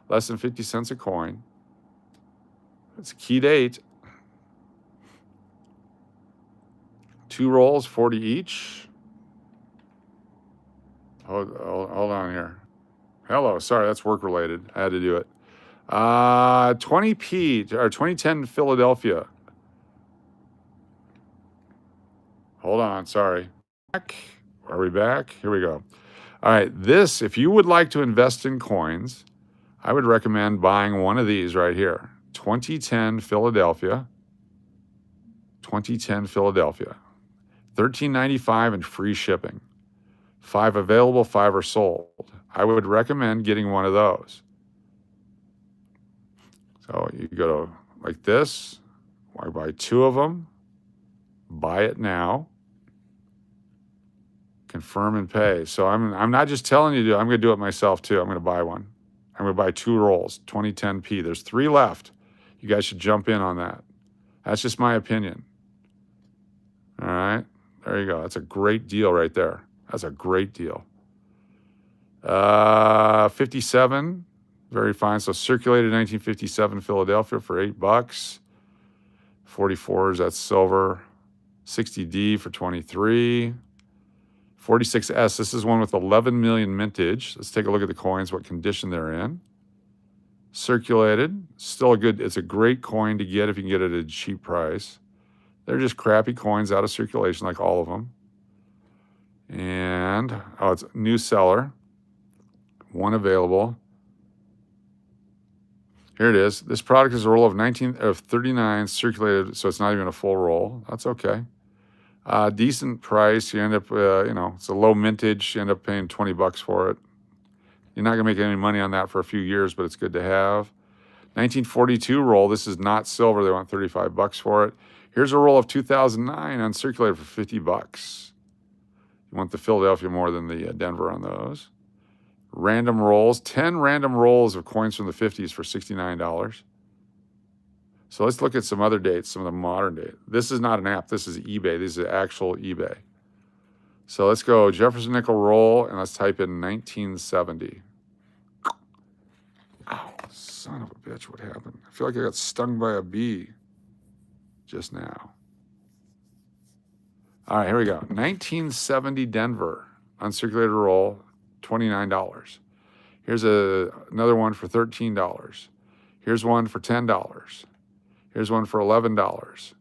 Less than 50 cents a coin. It's a key date. 2 rolls, 40 each. Hold on here. Hello, sorry, that's work related. I had to do it. 20P or 2010 Philadelphia. Hold on, sorry. Are we back? Here we go. All right, this, if you would like to invest in coins, I would recommend buying one of these right here. 2010 Philadelphia. 2010 Philadelphia. $13.95 and free shipping. 5 available, 5 are sold. I would recommend getting one of those. So you go to like this. I buy 2 of them. Buy it now. Confirm and pay. So I'm not just telling you to do it. I'm going to do it myself too. I'm going to buy one. I'm going to buy 2 rolls, 2010P. There's 3 left. You guys should jump in on that. That's just my opinion. All right. There you go. That's a great deal right there. That's a great deal. 57, very fine. So circulated 1957 Philadelphia for $8. 44s, that's silver. 60D for 23. 46S, this is one with 11 million mintage. Let's take a look at the coins, what condition they're in. Circulated, still a good, it's a great coin to get if you can get it at a cheap price. They're just crappy coins out of circulation like all of them. And, it's new seller. 1 available. Here it is. This product is a roll of 39 circulated, so it's not even a full roll. That's okay. Decent price. You end up, it's a low mintage. You end up paying $20 for it. You're not going to make any money on that for a few years, but it's good to have. 1942 roll. This is not silver. They want $35 for it. Here's a roll of 2009 uncirculated for $50. You want the Philadelphia more than the Denver on those. Random rolls. 10 random rolls of coins from the 50s for $69. So let's look at some other dates, some of the modern dates. This is not an app. This is eBay. This is actual eBay. So let's go Jefferson nickel roll, and let's type in 1970. Oh, son of a bitch, what happened? I feel like I got stung by a bee just now. All right, here we go. 1970 Denver, uncirculated roll, $29. Here's another one for $13. Here's one for $10. Here's one for $11.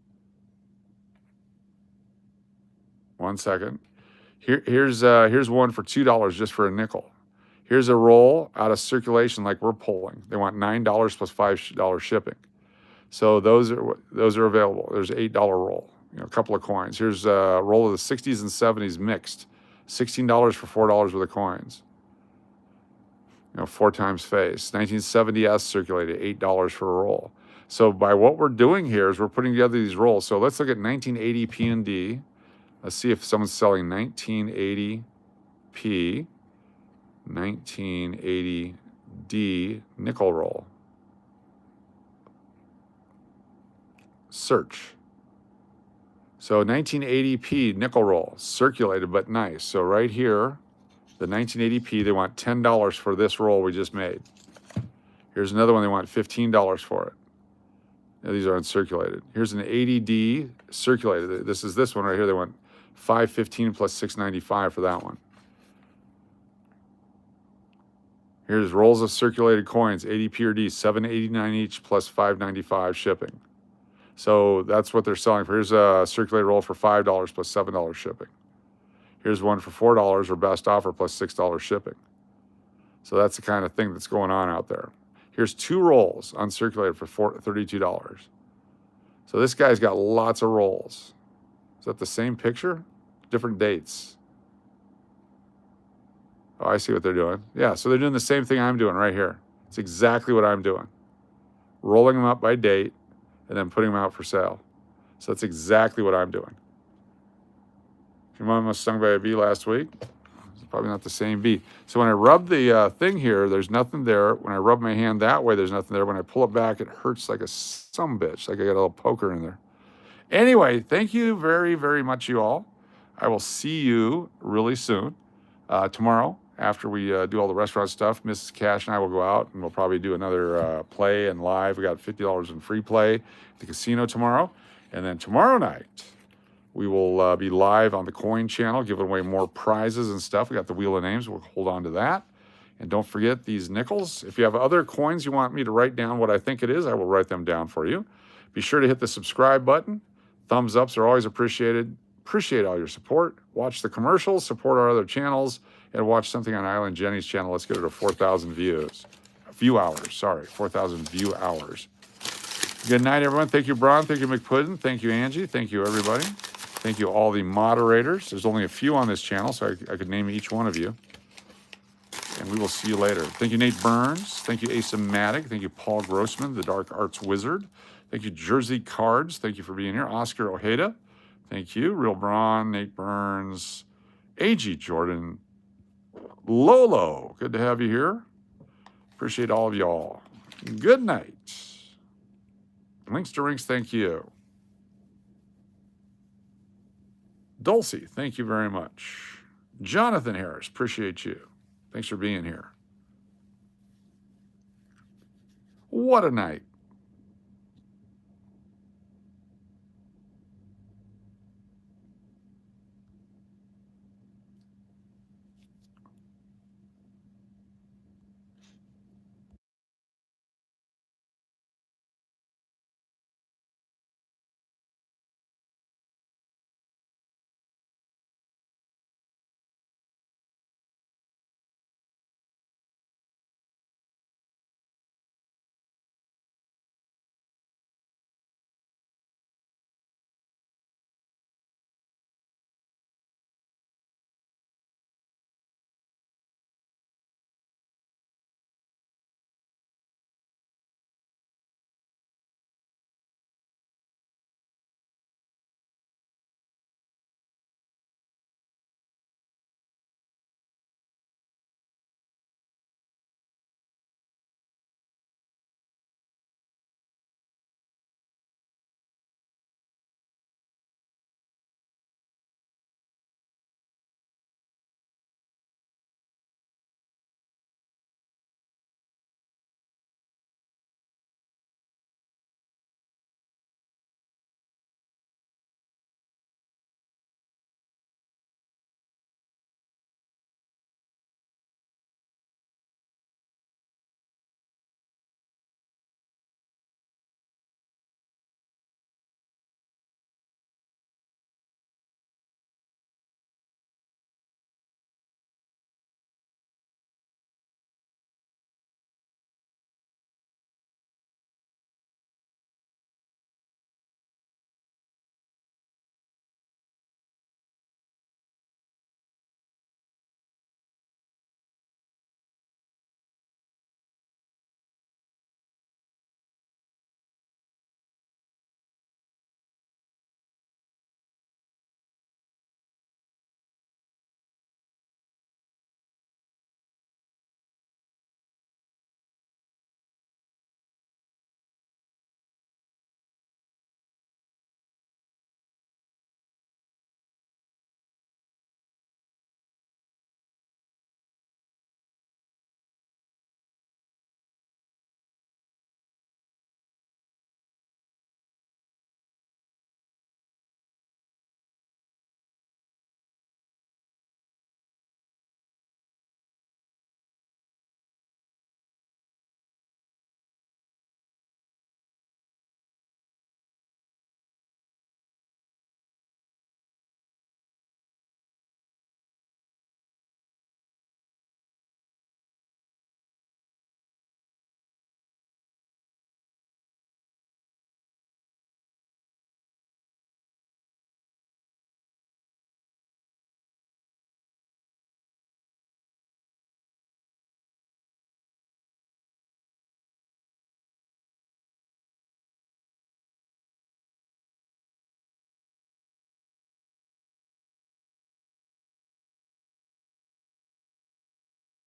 1 second. Here's one for $2 just for a nickel. Here's a roll out of circulation like we're pulling. They want $9 plus $5 shipping. So those are available. There's an $8 roll, a couple of coins. Here's a roll of the 60s and 70s mixed, $16 for $4 worth of coins. 4 times face. 1970S circulated, $8 for a roll. So by what we're doing here is we're putting together these rolls. So let's look at 1980 P&D. Let's see if someone's selling 1980 P, 1980 D nickel roll. Search. So 1980p nickel roll, circulated but nice. So right here, the 1980p, they want $10 for this roll we just made. Here's another one, they want $15 for it. Now, these are uncirculated. Here's an 80D circulated. This is this one right here. They want $515 plus $695 for that one. Here's rolls of circulated coins, 80p or D, $7.89 each plus $5.95 shipping. So that's what they're selling for. Here's a circulated roll for $5 plus $7 shipping. Here's one for $4 or best offer plus $6 shipping. So that's the kind of thing that's going on out there. Here's 2 rolls uncirculated for $32. So this guy's got lots of rolls. Is that the same picture? Different dates. Oh, I see what they're doing. Yeah, so they're doing the same thing I'm doing right here. It's exactly what I'm doing. Rolling them up by date and then putting them out for sale. So that's exactly what I'm doing. Your mom was stung by a bee last week. It's probably not the same bee. So when I rub the thing here, there's nothing there. When I rub my hand that way, there's nothing there. When I pull it back, it hurts like a sumbitch, like I got a little poker in there. Anyway, thank you very, very much, you all. I will see you really soon. Tomorrow, after we do all the restaurant stuff, Mrs. Cash and I will go out and we'll probably do another play and live. We got $50 in free play at the casino tomorrow. And then tomorrow night, we will be live on the Coin channel, giving away more prizes and stuff. We got the Wheel of Names. We'll hold on to that. And don't forget these nickels. If you have other coins you want me to write down what I think it is, I will write them down for you. Be sure to hit the subscribe button. Thumbs ups are always appreciated. Appreciate all your support. Watch the commercials, support our other channels, and watch something on Island Jenny's channel. Let's get it to 4,000 views. View hours, sorry, 4,000 view hours. Good night, everyone. Thank you, Bron. Thank you, McPuddin. Thank you, Angie. Thank you, everybody. Thank you, all the moderators. There's only a few on this channel, so I could name each one of you. And we will see you later. Thank you, Nate Burns. Thank you, Asematic. Thank you, Paul Grossman, the Dark Arts Wizard. Thank you, Jersey Cards. Thank you for being here. Oscar Ojeda. Thank you. Real Braun, Nate Burns, A.G. Jordan, Lolo. Good to have you here. Appreciate all of y'all. Good night. Links to Rinks, thank you. Dulcie, thank you very much. Jonathan Harris, appreciate you. Thanks for being here. What a night.